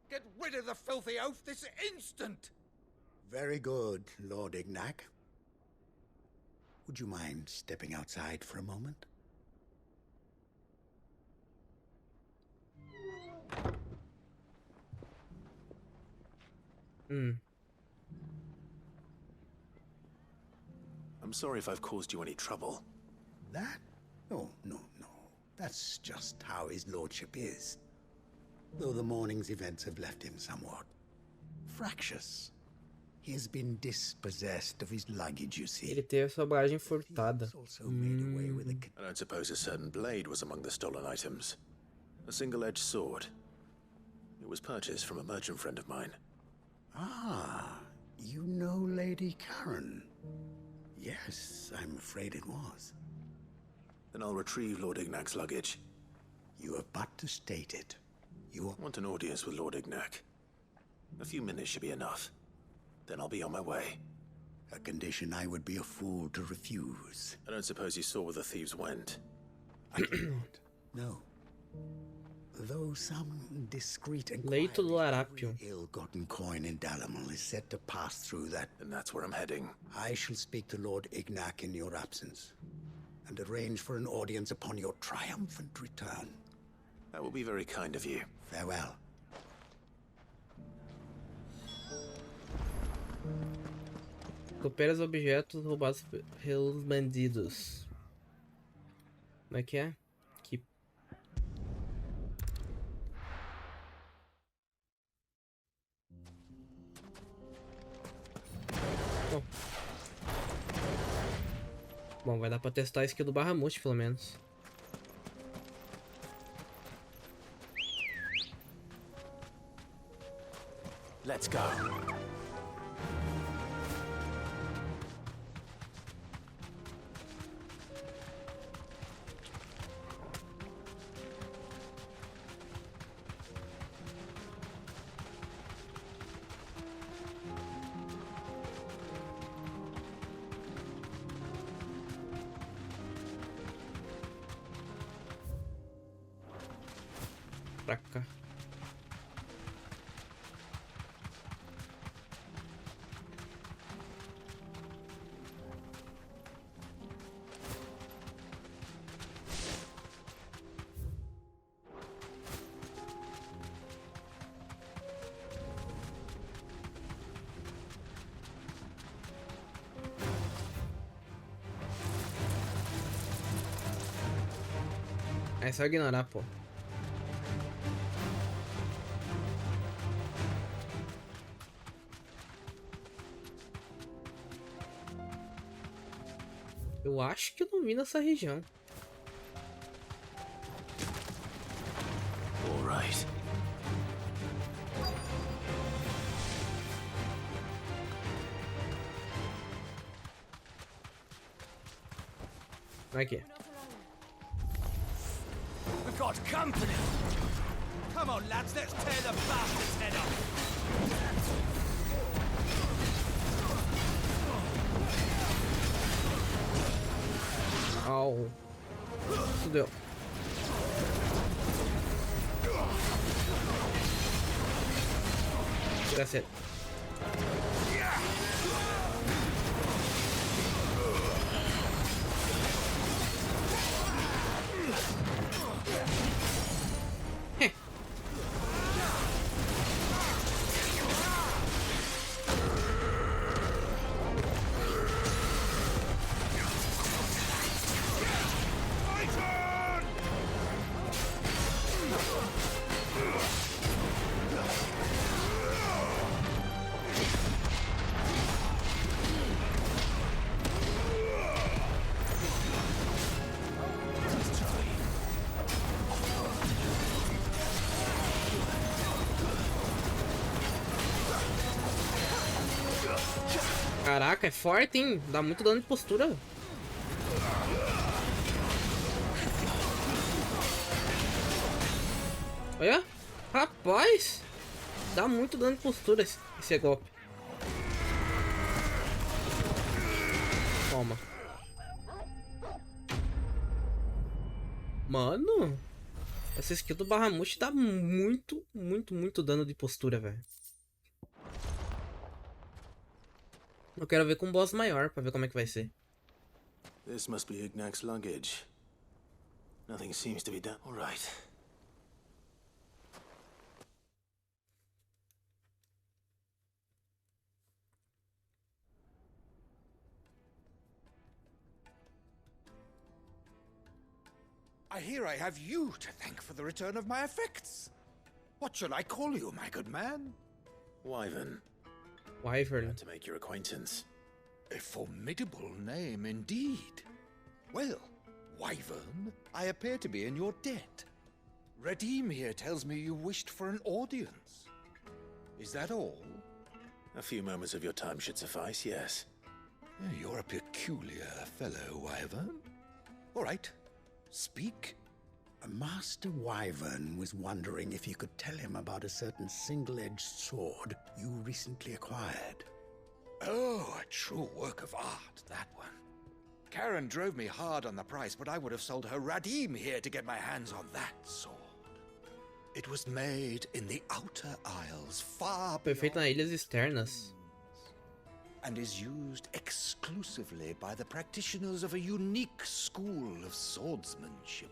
Get rid of the filthy oaf this instant! Very good, Lord Ignac. Would you mind stepping outside for a moment? I'm sorry if I've caused you any trouble. That? Oh, no. That's just how his lordship is. Though the morning's events have left him somewhat fractious. He has been dispossessed of his luggage, you see. Ele teve a sua bagagem furtada. I don't suppose a certain blade was among the stolen items. A single-edged sword. It was purchased from a merchant friend of mine. Ah, you know Lady Karen. Yes, I'm afraid it was. Then I'll retrieve Lord Ignac's luggage. You have but to state it. You want an audience with Lord Ignac. A few minutes should be enough. Then I'll be on my way. A condition I would be a fool to refuse. I don't suppose you saw where the thieves went. I did not. No. Though some discreet Leito do Larápio. ill-gotten coin in Dalimil is said to pass through that. And that's where I'm heading. I shall speak to Lord Ignac in your absence, and arrange for an audience upon your triumphant return. That will be very kind of you. Farewell. Recupera os objetos roubados pelos bandidos. Como é que é? Aqui. Bom, vai dar pra testar a skill do Bahamut, pelo menos. Let's go. Pra cá. É só ignorar, pô. Eu acho que eu não vi nessa região. All right. Aqui. We've got company. Come on, lads, let's tear the bastard's head off. Au. Fudeu. Cacete. Caraca, é forte, hein? Dá muito dano de postura. Olha, rapaz, dá muito dano de postura esse golpe. Toma. Mano, essa skill do Bahamut dá muito dano de postura, velho. Eu quero ver com um boss maior pra ver como é que vai ser. This must be Ignac's luggage. Nothing seems to be done. All right. I hear I have you to thank for the return of my effects. What shall I call you, my good man? Wyvern. Wyvern. To make your acquaintance. A formidable name indeed. Well, Wyvern, I appear to be in your debt. Redeem here tells me you wished for an audience. Is that all? A few moments of your time should suffice, yes. You're a peculiar fellow, Wyvern. All right, speak. Master Wyvern was wondering if you could tell him about a certain single-edged sword you recently acquired. Oh, a true work of art, that one. Karen drove me hard on the price, but I would have sold her Radim here to get my hands on that sword. It was made in the Outer Isles, far Perfeito nas ilhas externas. And is used exclusively by the practitioners of a unique school of swordsmanship.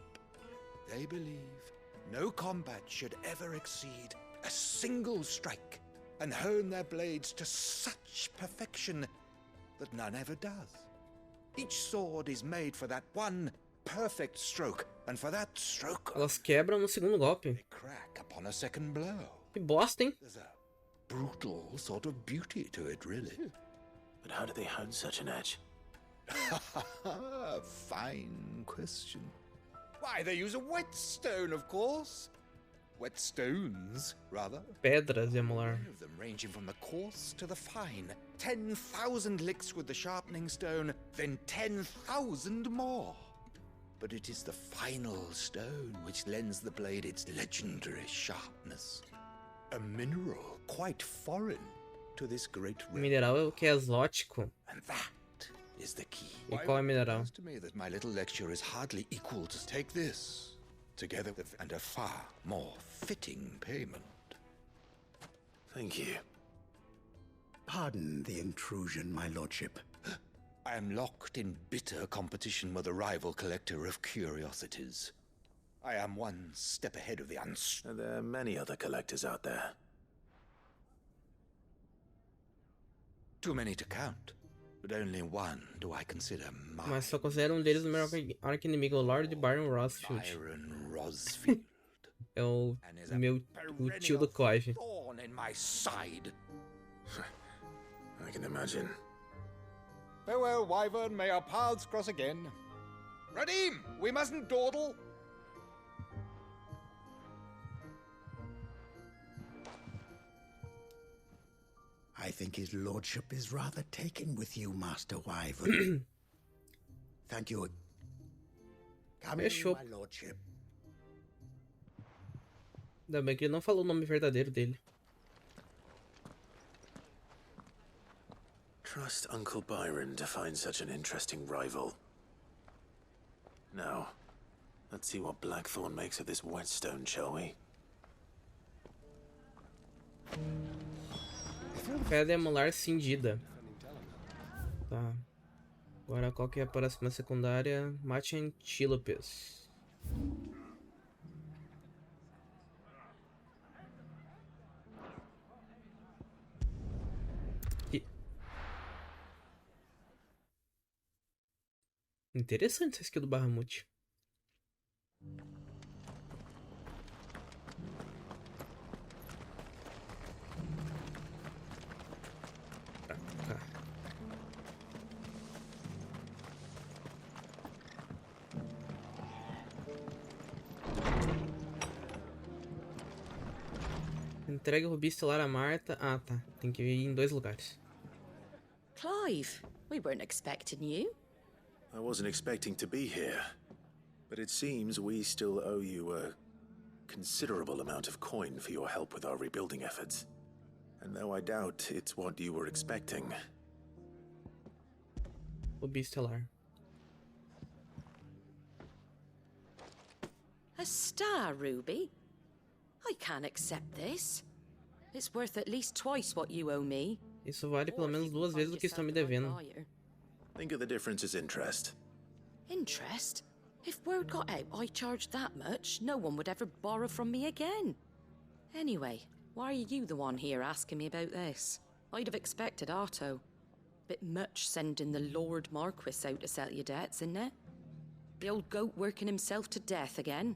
They believe no combat should ever exceed a single strike and hone their blades to such perfection that none ever does. Each sword is made for that one perfect stroke, and for that stroke elas quebram no segundo golpe. they crack upon a second blow. Que bosta, hein? There's a brutal sort of beauty to it, really. But how do they hone such an edge? Fine question. Why, they use a whetstone, of course. Whetstones, rather. Pedras de amolar. Of them ranging from the coarse to the fine. 10,000 licks with the sharpening stone, then 10,000 more. But it is the final stone which lends the blade its legendary sharpness. A mineral quite foreign to this great O mineral é o que é exótico. And that is the key. E qual é o mineral? It seems to me that my little lecture is hardly equal to take this, together with and a far more fitting payment. Thank you. Pardon the intrusion, my lordship. I am locked in bitter competition with a rival collector of curiosities. I am one step ahead of the There are many other collectors out there. Too many to count, but only one do I consider mine. Mas só considero deles o meu arqui-inimigo, o Lord Byron Rosfield. Byron Rosfield. É o tio do Clive. Thorn in my side. I can imagine. Farewell, Wyvern. May our paths cross again. Radim, we mustn't dawdle. I think his lordship is rather taken with you, Master Wyvern. Thank you Fechou. Ainda bem que ele não falou o nome verdadeiro dele. Trust Uncle Byron to find such an interesting rival. Now, let's see what Blackthorn makes of this whetstone, shall we? Pedra molar cindida. Tá. Agora qual que é a próxima secundária? Mate antílopes. Interessante essa skill do Bahamut. Pra cá. Entrega o rubi estelar a Marta. Ah, tá. Tem que ir em 2 lugares. Clive, we weren't expecting you. I wasn't expecting to be here, but it seems we still owe you a considerable amount of coin for your help with our rebuilding efforts. And though I doubt it's what you were expecting... Rubi estelar. A star ruby? I can't accept this. It's worth at least twice what you owe me. Isso vale pelo menos 2 vezes o que estão me devendo. Think of the difference as interest. Interest? If word got out I charged that much, no one would ever borrow from me again. Anyway, why are you the one here asking me about this? I'd have expected Otto. Bit much sending the Lord Marquis out to settle your debts, isn't it? The old goat working himself to death again?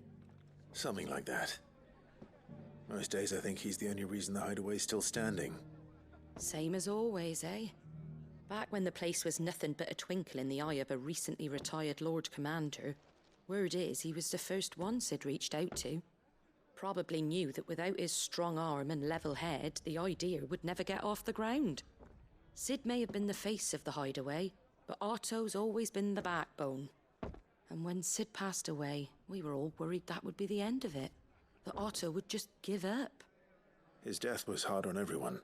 Something like that. Most days I think he's the only reason the hideaway's still standing. Same as always, eh? Back when the place was nothing but a twinkle in the eye of a recently retired Lord Commander, word is he was the first one Sid reached out to. Probably knew that without his strong arm and level head, the idea would never get off the ground. Sid may have been the face of the hideaway, but Otto's always been the backbone. And when Sid passed away, we were all worried that would be the end of it. That Otto would just give up. His death was hard on everyone.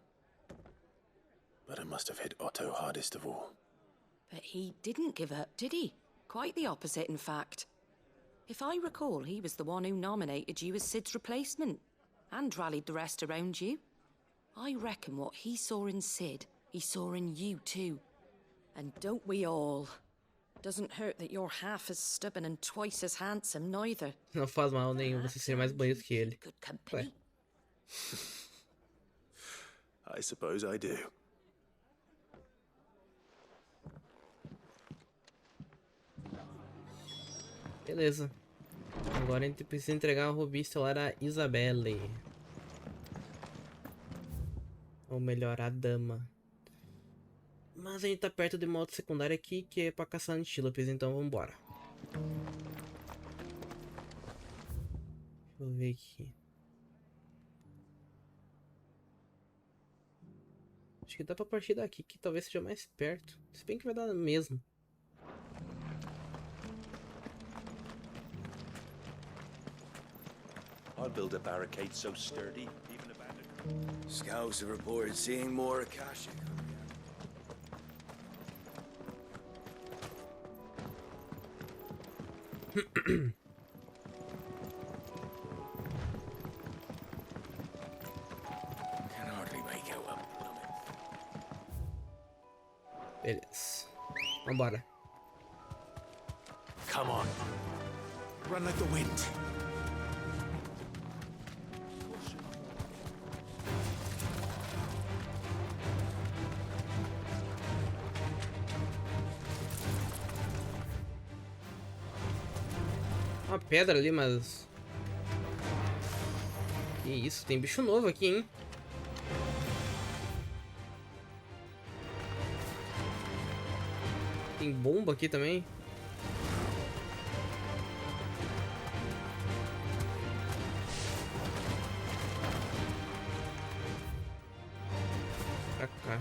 But it must have hit Otto hardest of all. But he didn't give up, did he? Quite the opposite, in fact. If I recall, he was the one who nominated you as Sid's replacement, and rallied the rest around you. I reckon what he saw in Sid, he saw in you too. And don't we all? Doesn't hurt that you're half as stubborn and twice as handsome, neither. Não faz mal nenhum você ser mais bonito que ele. Good company. I suppose I do. Beleza. Agora a gente precisa entregar o rubi estelar a Isabelle. Ou melhor, a dama. Mas a gente tá perto de uma outra secundária aqui que é pra caçar antílopes, então vambora. Deixa eu ver aqui. Acho que dá pra partir daqui, que talvez seja mais perto. Se bem que vai dar mesmo. I'd build a barricade so sturdy, even abandoned. Scouts have reported seeing more Akashic. Can hardly make out a plummet. Beleza. Vambora. Come on. Run like the wind. Uma pedra ali, mas... Que isso, tem bicho novo aqui, hein? Tem bomba aqui também. Pra cá.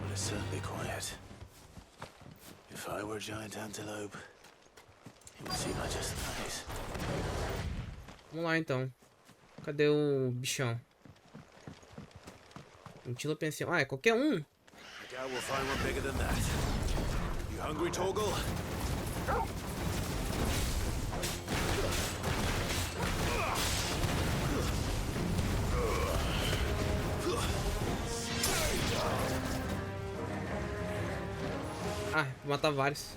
Well, it's certainly quiet. If I were a giant antelope, it would seem like just nice. Vamos lá então. Cadê o bichão? Antílope ancião. Ah, é qualquer um? I doubt we'll find one bigger than that. You hungry, Torgal? Ah, vou matar vários.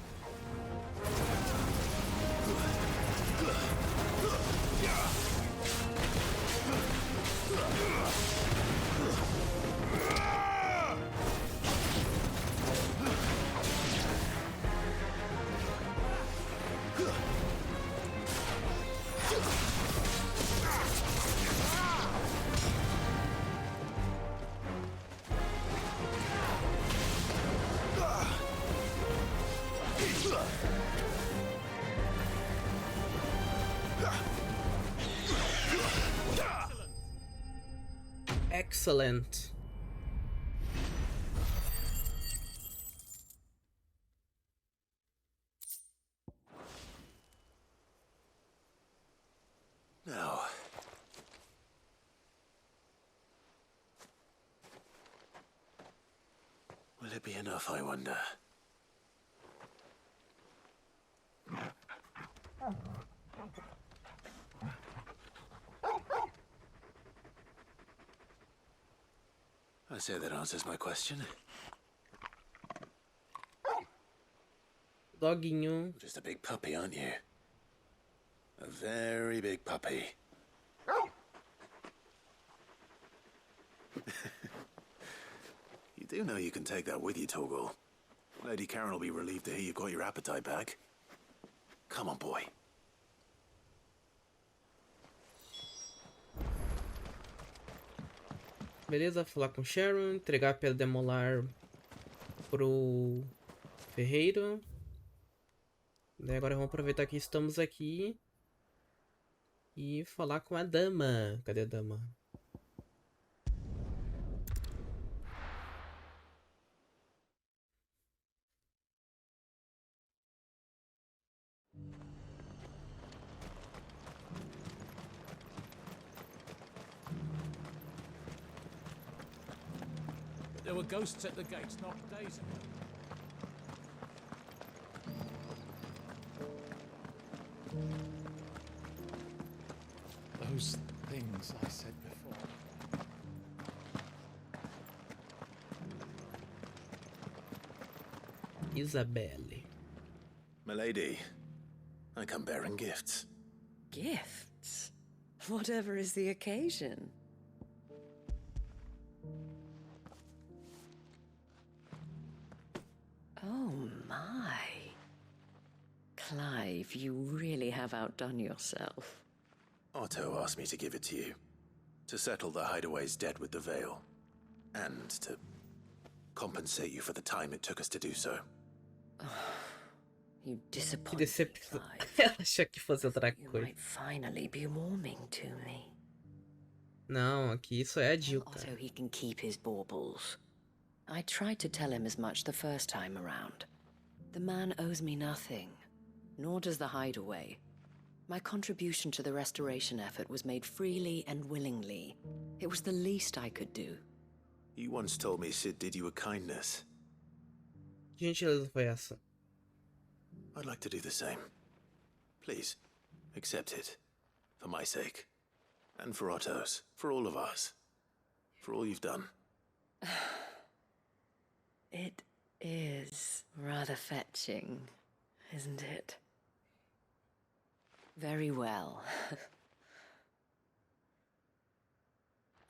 Excellent. Now, will it be enough, I wonder? I say that answers my question. Doguinho. Just a big puppy, aren't you? A very big puppy. You do know you can take that with you, Torgal. Lady Karen will be relieved to hear you've got your appetite back. Come on, boy. Beleza, falar com Sharon, entregar a pedra demolar pro ferreiro. Daí agora vamos aproveitar que estamos aqui e falar com a dama. Cadê a dama? There were ghosts at the gates not days ago. Those things I said before. Isabelle. Milady, I come bearing gifts. Gifts? Whatever is the occasion. Oh my. Clive, you really have outdone yourself. Otto asked me to give it to you. To settle the Hideaway's debt with the Veil. And to compensate you for the time it took us to do so. You disappointed me, Ela achou que fosse outra You coisa. might finally be warming to me. Não, aqui isso é a Jill, So cara. he can keep his baubles. I tried to tell him as much the first time around. The man owes me nothing, nor does the Hideaway. My contribution to the restoration effort was made freely and willingly. It was the least I could do. You once told me Sid did you a kindness. Que gentileza foi essa? I'd like to do the same. Please, accept it. For my sake. And for Otto's. For all of us. For all you've done. It is rather fetching, isn't it? Very well.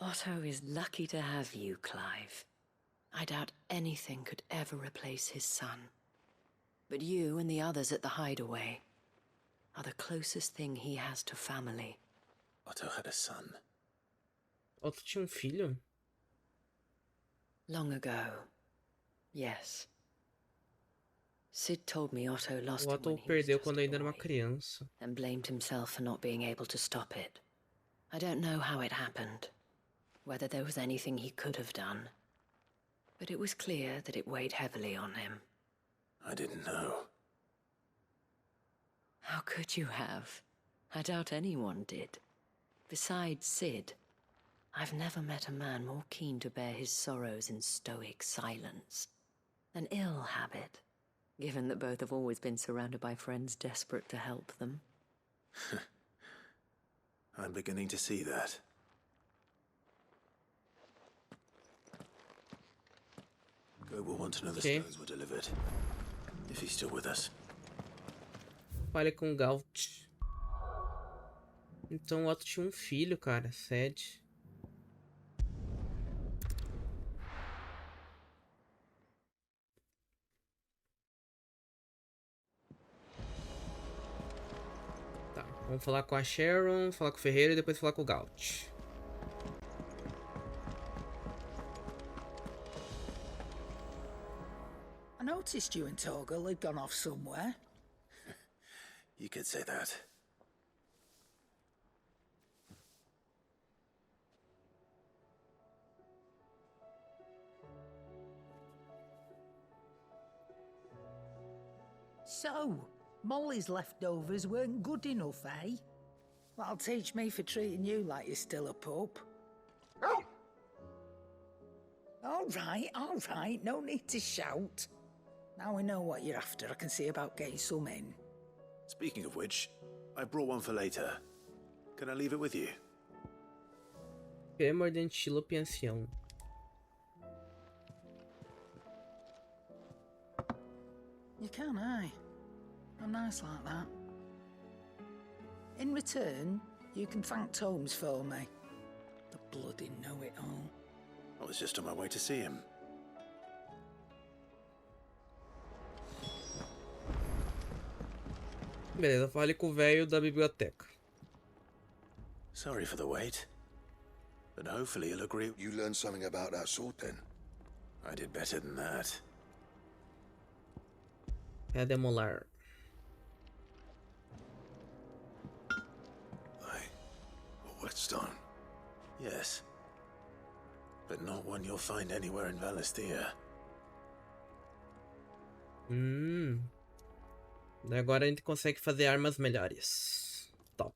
Otto is lucky to have you, Clive. I doubt anything could ever replace his son. But you and the others at the Hideaway are the closest thing he has to family. Otto had a son. Otto tinha filho? Long ago, yes. Sid told me Otto lost O him Otto when he was perdeu just quando a ainda era uma boy, criança. and blamed himself for not being able to stop it. I don't know how it happened, whether there was anything he could have done, but it was clear that it weighed heavily on him. I didn't know. How could you have? I doubt anyone did. Besides Sid, I've never met a man more keen to bear his sorrows in stoic silence. An ill habit, given that both have always been surrounded by friends desperate to help them. I'm beginning to see that. Go will want to know the stones were delivered. If he's still with us. Fale com Gaut. Então o Otto tinha um filho, cara. Sede. Tá, vamos falar com a Sharon, falar com o Ferreira e depois falar com o Gaut. I noticed you and Torgal had gone off somewhere. You could say that. So, Molly's leftovers weren't good enough, eh? That'll teach me for treating you like you're still a pup. All right, no need to shout. Now we know what you're after, I can see about getting some in. Speaking of which, I brought one for later. Can I leave it with you? Primordiantilo Pensião. You can, aye. I'm nice like that. In return, you can thank Tomes for me. The bloody know-it-all. I was just on my way to see him. Beleza, fale com o velho da biblioteca. Sorry for the wait. But hopefully he'll agree. You learned something about that sword then? I did better than that. Pedra molar. A whetstone? Yes. But not one you'll find anywhere in Valisthea. Agora a gente consegue fazer armas melhores. Top.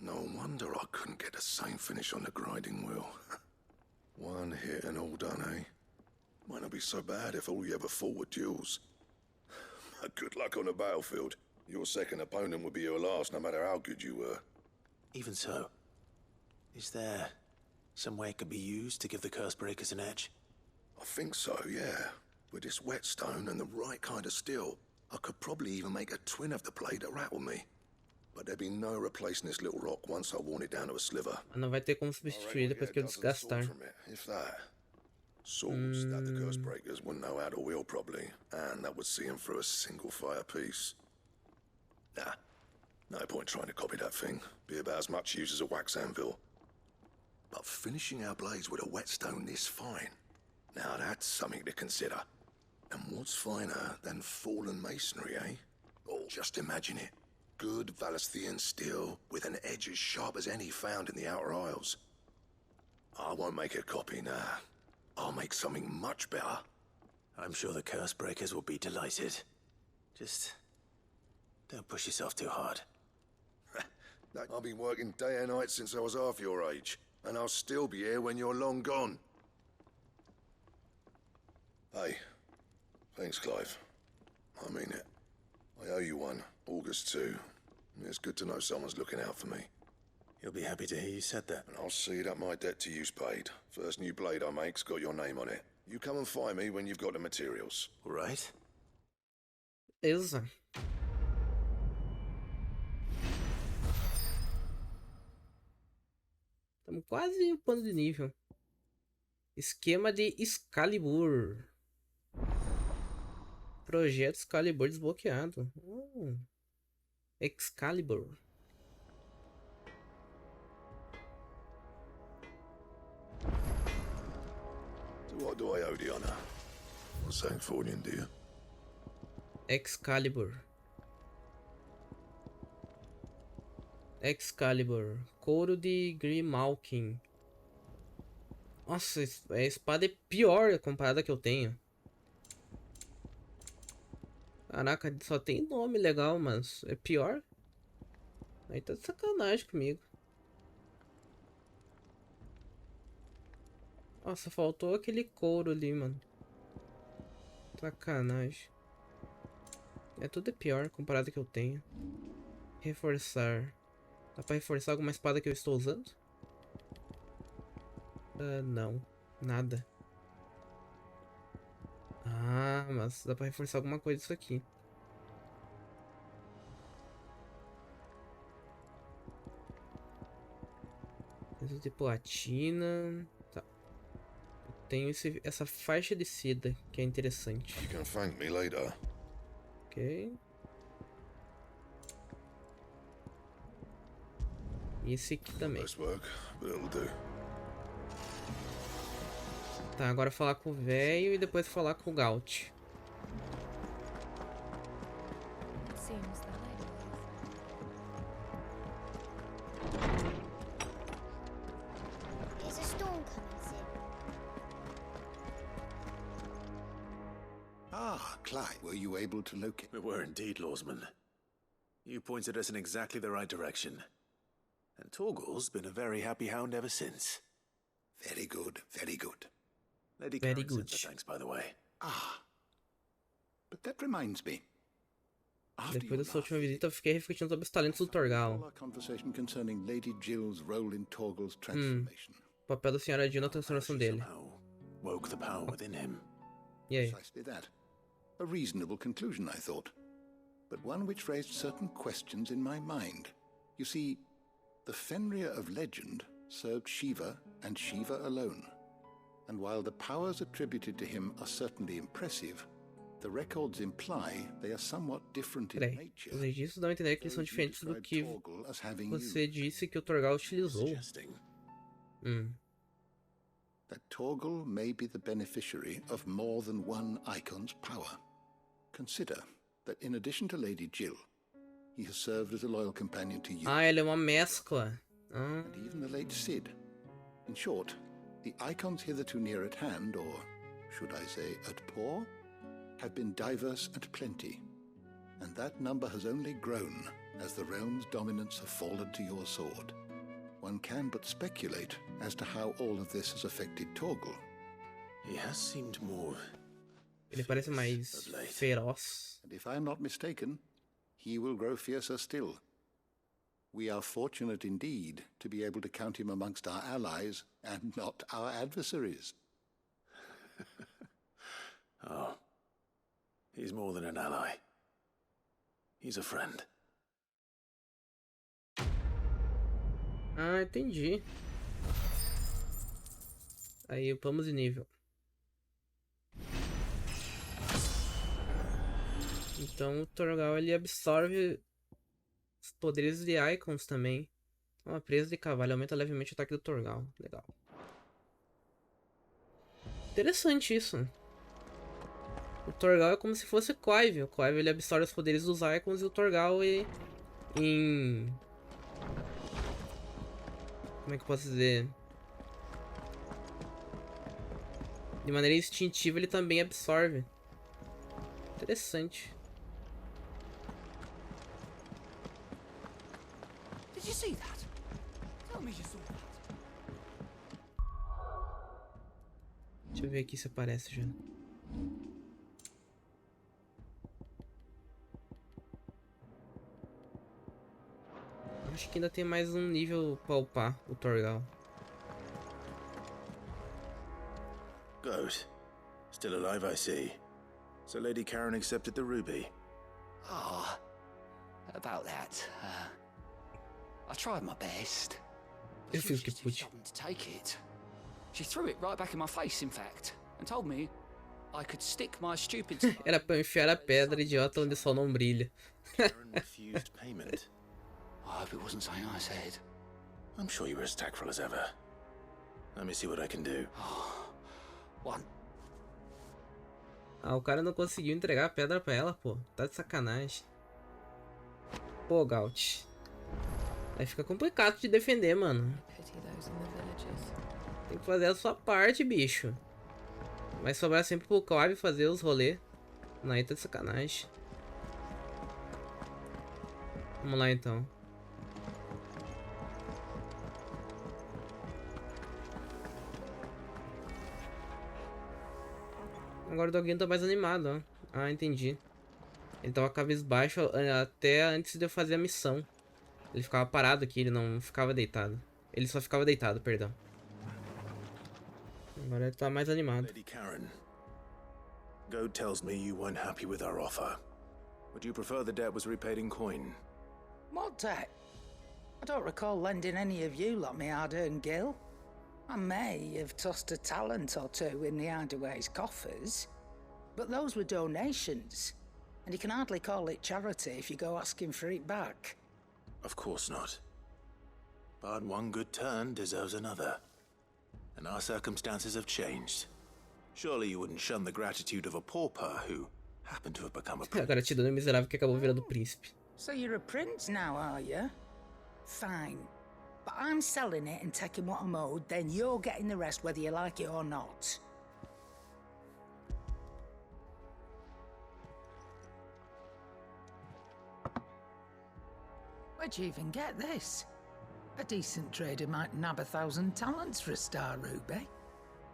No wonder I couldn't get the same finish on the grinding wheel. One hit and all done, eh? Might not be so bad if all you ever fought were duels. Good luck on the battlefield. Your second opponent would be your last, no matter how good you were. Even so, is there some way it could be used to give the curse breakers an edge? I think so, yeah. With this whetstone and the right kind of steel, I could probably even make a twin of the blade that rattled me. But there'd be no replacing this little rock once I worn it down to a sliver. Não vai ter como substituir depois que eu desgastar. If that. Swords that the curse breakers wouldn't know how to wield properly, and that would see them through a single fire piece. Nah, no point trying to copy that thing. Be about as much use as a wax anvil. But finishing our blades with a whetstone this fine, now that's something to consider. And what's finer than fallen masonry, eh? Oh, just imagine it. Good Valisthean steel with an edge as sharp as any found in the Outer Isles. I won't make a copy, nah. I'll make something much better. I'm sure the curse breakers will be delighted. Just don't push yourself too hard. I've been working day and night since I was half your age, and I'll still be here when you're long gone. Hey, thanks, Clive. I mean it. I owe you one. August 2. It's good to know someone's looking out for me. You'll be happy to hear you said that. And I'll see that my debt to you's paid. First new blade I make's got your name on it. You come and find me when you've got the materials. All right? Beleza. Estamos quase upando de nível. Esquema de Excalibur. Projeto Excalibur desbloqueado. Excalibur. So what do I owe the honor? What's that for you, dear? Excalibur. Excalibur. Couro de Grimalkin. Nossa, a espada é pior comparada que eu tenho. Caraca, só tem nome legal, mas é pior. Aí tá de sacanagem comigo. Nossa, faltou aquele couro ali, mano. Sacanagem. Tudo é pior comparado que eu tenho. Reforçar. Dá pra reforçar alguma espada que eu estou usando? Não. Nada. Ah, mas dá pra reforçar alguma coisa disso aqui. Peso de platina. Tá. Eu tenho essa faixa de seda que é interessante. You can thank me later. Ok. E esse aqui também. Tá, agora falar com o velho e depois falar com o Gaut. Ah, Clive, were you able to locate? We were indeed, Lawsman. You pointed us in exactly the right direction. And Torgal's been a very happy hound ever since. Very good, very good. Lady Very Karen good. sent her thanks, by the way. Ah, but that reminds me. After Depois dessa última visita, eu fiquei refletindo sobre os talentos do Torgal. our conversation concerning Lady Jill's role in Torgal's transformation. O papel da senhora Jill na transformação dele. Woke the power within him. E aí? Precisely that. A reasonable conclusion, I thought. But one which raised certain questions in my mind. You see, the Fenrir of legend served Shiva and Shiva alone. And while the powers attributed to him are certainly impressive, the records imply they are somewhat different in nature. Os registros dão a entender que eles são diferentes do que você disse que o Torgal utilizou. That Torgal may be the beneficiary of more than one Eikon's power. Consider that in addition to Lady Jill, he has served as a loyal companion to you. Ah, ele é uma mescla. And even the late Cid. In short, the Eikons hitherto near at hand, or should I say at paw, have been diverse and plenty. And that number has only grown as the realm's dominance have fallen to your sword. One can but speculate as to how all of this has affected Torgal. He has seemed more... Ele parece mais feroz. And if I am not mistaken, he will grow fiercer still. We are fortunate indeed to be able to count him amongst our allies and not our adversaries. Oh, he's more than an ally. He's a friend. Ah, entendi. Aí, upamos de nível. Então o Torgal ele absorve os poderes de Eikons também. Uma presa de cavalo aumenta levemente o ataque do Torgal. Legal. Interessante isso. O Torgal é como se fosse Clive. O Clive ele absorve os poderes dos Eikons e o Torgal como é que eu posso dizer? De maneira instintiva ele também absorve. Interessante. Did you see that? Tell me you saw that. Deixa eu ver aqui se aparece já. Acho que ainda tem mais um nível pra upar o Torgal. Good. Still alive, I see. So Lady Karen accepted the ruby. Ah, about that. I tried my best. Eu fiz o que pude. To take it. She threw it right back in my face, in fact, and told me I could stick my stupid. Era pra eu enfiar a pedra, idiota, onde o sol não brilha. Karen refused payment. I hope it wasn't something I said. I'm sure you were as tactful as ever. Let me see what I can do. One. Ah, o cara não conseguiu entregar a pedra pra ela, pô. Tá de sacanagem. Pô, Gaut. Aí fica complicado de defender, mano. Tem que fazer a sua parte, bicho. Vai sobrar sempre pro Clive fazer os rolês. Aí tá de sacanagem. Vamos lá então. Agora o Doguinho tá mais animado, ó. Ah, entendi. Ele tava cabisbaixo até antes de eu fazer a missão. Ele ficava parado aqui, ele não ficava deitado. Ele só ficava deitado, perdão. Agora ele tá mais animado. Lady Karen, Goad tells me you weren't happy with our offer. Would you prefer the debt was repaid in coin? What debt? I don't recall lending any of you lot me hard-earned gil. I may have tossed a talent or two in the Hideaway's coffers, but those were donations, and you can hardly call it charity if you go asking for it back. Of course not. But one good turn deserves another. And our circumstances have changed. Surely you wouldn't shun the gratitude of a pauper who happened to have become a A gratidão do miserável que acabou virando príncipe. So you're a prince now, are you? Fine. But I'm selling it and taking what I'm owed, then you're getting the rest whether you like it or not. Where'd you even get this? A decent trader might nab 1,000 talents for a star ruby.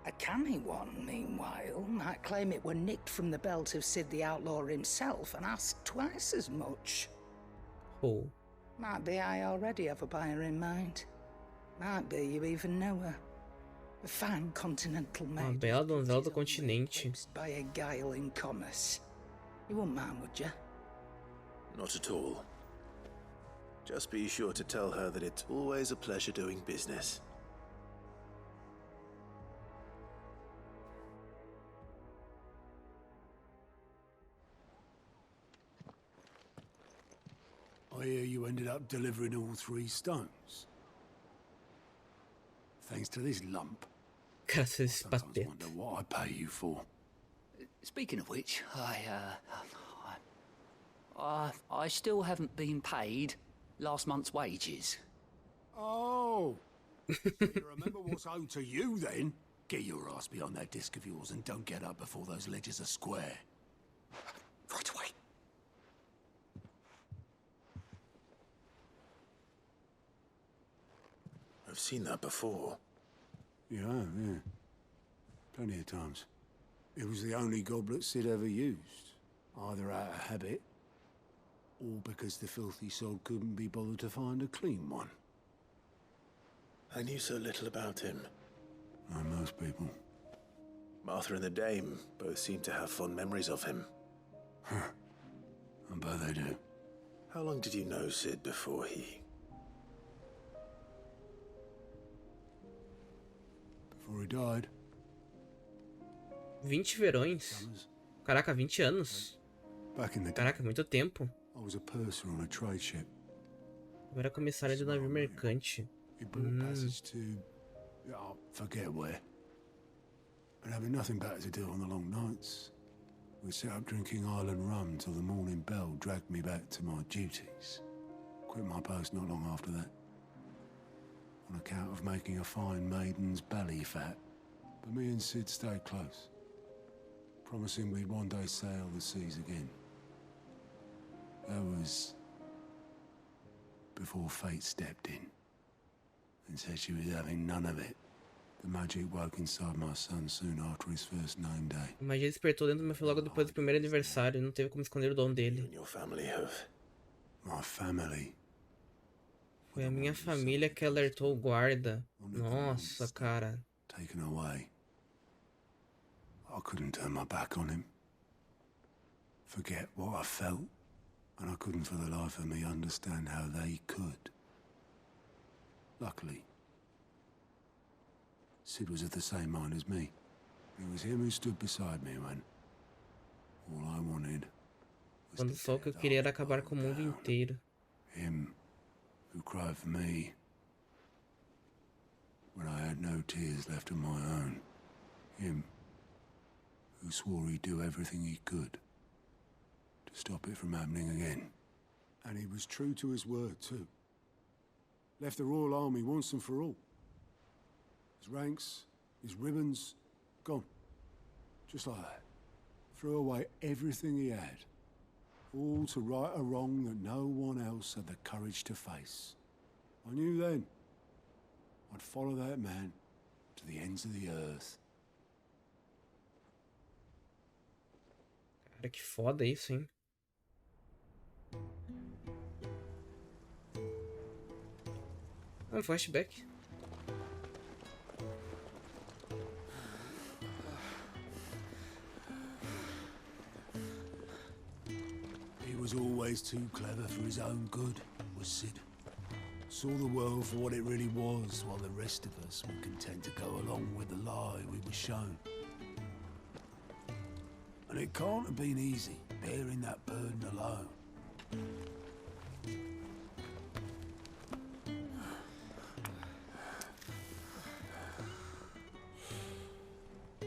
A canny one, meanwhile, might claim it were nicked from the belt of Sid the Outlaw himself and ask twice as much. Oh. Might be I already have a buyer in mind. Might be you even know her. A fine continental Uma maid. bela donzela do continente. By a guile in commerce. You wouldn't mind, would you? Not at all. Just be sure to tell her that it's always a pleasure doing business. I hear you ended up delivering all 3 stones. Thanks to this lump. Graças a I wonder what I pay you for. Speaking of which, I still haven't been paid last month's wages. Oh! So you remember what's owed to you then? Get your ass behind that disc of yours and don't get up before those ledgers are square. Right away. I've seen that before. Yeah, yeah. Plenty of times. It was the only goblet Sid ever used. Either out of habit, or because the filthy soul couldn't be bothered to find a clean one. I knew so little about him. Like most people. Martha and the Dame both seem to have fond memories of him. Huh. I bet they do. How long did you know Sid before he... Before he died. 20 verões? Caraca, 20 anos. Caraca, muito tempo. I was a purser on a trade ship. Eu era comissário de navio mercante. He brought passage to... I forget where. But having nothing better to do on the long nights, we set up drinking island rum till the morning bell dragged me back to my duties. Quit my post not long after that. On account of making a fine maiden's belly fat. But me and Sid stayed close. Promising we'd one day sail the seas again. That was before fate stepped in and said she was having none of it. The magic woke inside my son soon after his first name day. A magia despertou dentro do meu filho logo depois do primeiro aniversário. Não teve como esconder o dom dele. My family. Foi a minha família que alertou o guarda. Nossa, cara. Taken away. I couldn't turn my back on him. Forget what I felt. And I couldn't for the life of me understand how they could. Luckily, Sid was of the same mind as me. It was him who stood beside me when all I wanted was Quando só o que eu queria era acabar com o mundo inteiro. him who cried for me when I had no tears left of my own. Him who swore he'd do everything he could to stop it from happening again. And he was true to his word, too. Left the Royal Army once and for all. His ranks, his ribbons, gone. Just like that. Threw away everything he had. All to right a wrong that no one else had the courage to face. I knew then I'd follow that man to the ends of the earth. Cara, que foda isso, hein? Ah, flashback. He was always too clever for his own good, was Sid. Saw the world for what it really was, while the rest of us were content to go along with the lie we were shown. And it can't have been easy, bearing that burden alone.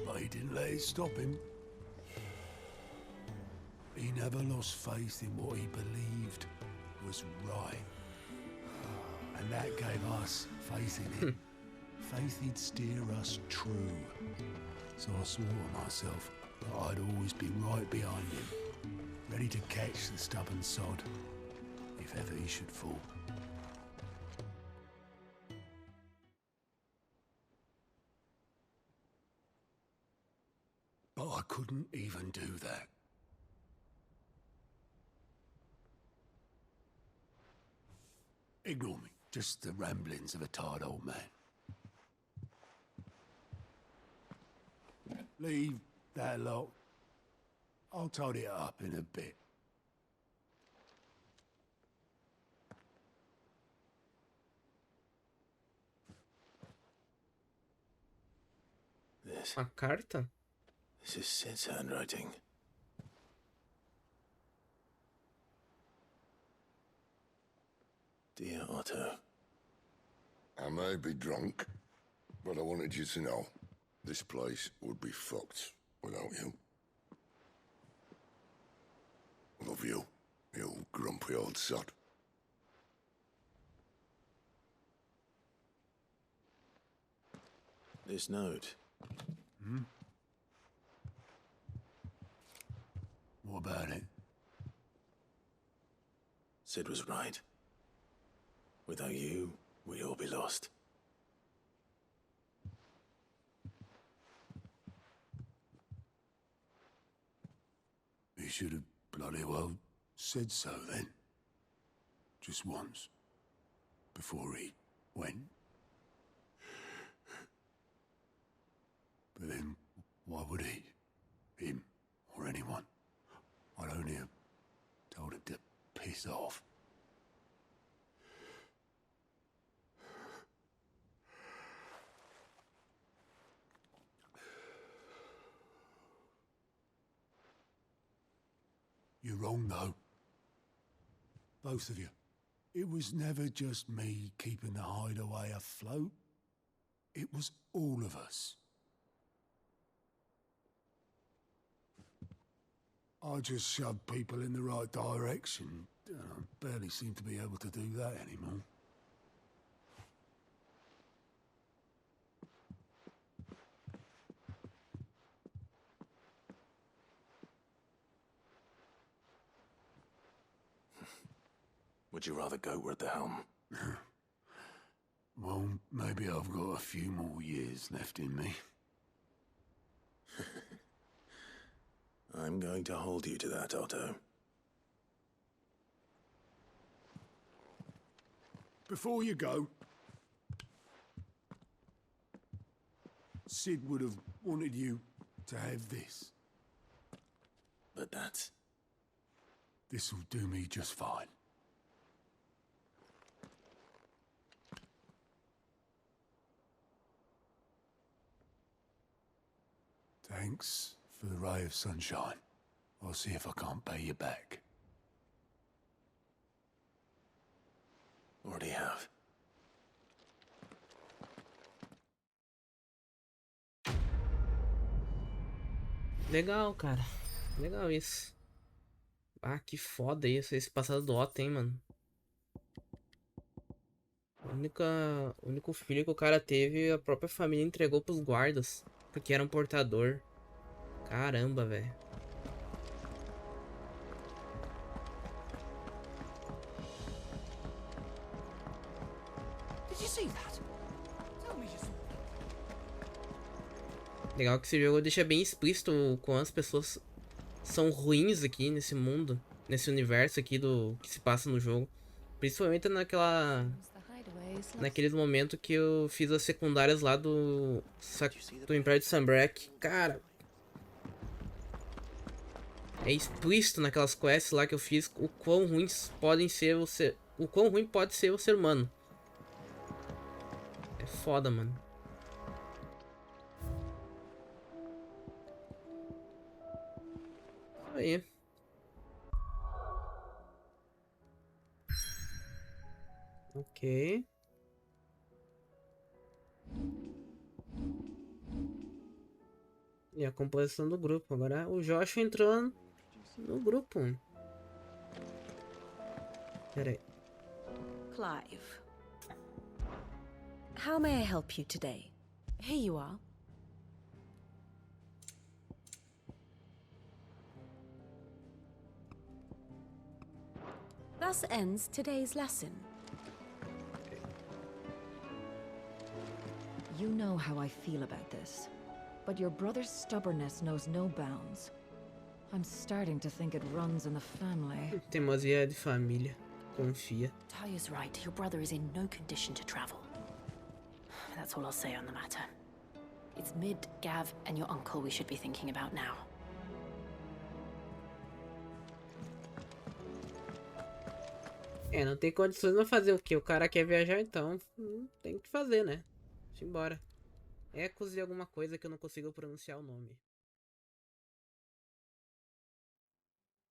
But he didn't let it stop him. He never lost faith in what he believed was right. And that gave us faith in him. Faith he'd steer us true. So I swore to myself that I'd always be right behind him, ready to catch the stubborn sod, if ever he should fall. But I couldn't even do that. Ignore me. Just the ramblings of a tired old man. Leave that lot. I'll tidy it up in a bit. A carta? This is Sid's handwriting. Dear Otto. I may be drunk, but I wanted you to know this place would be fucked without you. Love you, you grumpy old sod. This note. Hmm? What about it? Sid was right. Without you, we'd all be lost. He should have bloody well said so then. Just once. Before he went. But then, why would he? Him, or anyone? I'd only have told him to piss off. You're wrong, though. Both of you. It was never just me keeping the hideaway afloat. It was all of us. I just shoved people in the right direction. I barely seem to be able to do that anymore. Would you rather go at the helm? Well, maybe I've got a few more years left in me. I'm going to hold you to that, Otto. Before you go, Sid would have wanted you to have this. But that's... This'll do me just fine. Thanks for the ray of sunshine. I'll see if I can't pay you back. Already have. Legal, cara. Legal isso. Ah, que foda isso. Esse passado do Otto, hein, mano. O único filho que o cara teve, a própria família entregou pros guardas. Porque era um portador. Caramba, velho. Legal que esse jogo deixa bem explícito o quão as pessoas são ruins aqui nesse mundo. Nesse universo aqui do que se passa no jogo. Principalmente naqueles momentos que eu fiz as secundárias lá do Sacro Império de Sanbreque. Cara, é explícito naquelas quests lá que eu fiz o quão ruins podem ser o quão ruim pode ser o ser humano. É foda, mano. Aí. Ok. E a composição do grupo. Agora o Josh entrou no grupo. Pera aí. Clive. How may I help you today? Here you are. Thus ends today's lesson. You know how I feel about this, but your brother's stubbornness knows no bounds. I'm starting to think it runs in the family. Teimosia de família. Confia. Taya's right. Your brother is in no condition to travel. That's all I'll say on the matter. It's Mid, Gav, and your uncle we should be thinking about now. É, não tem condições de fazer o que? O cara quer viajar, então tem que fazer, né? Deixa embora. Ecos e alguma coisa que eu não consigo pronunciar o nome.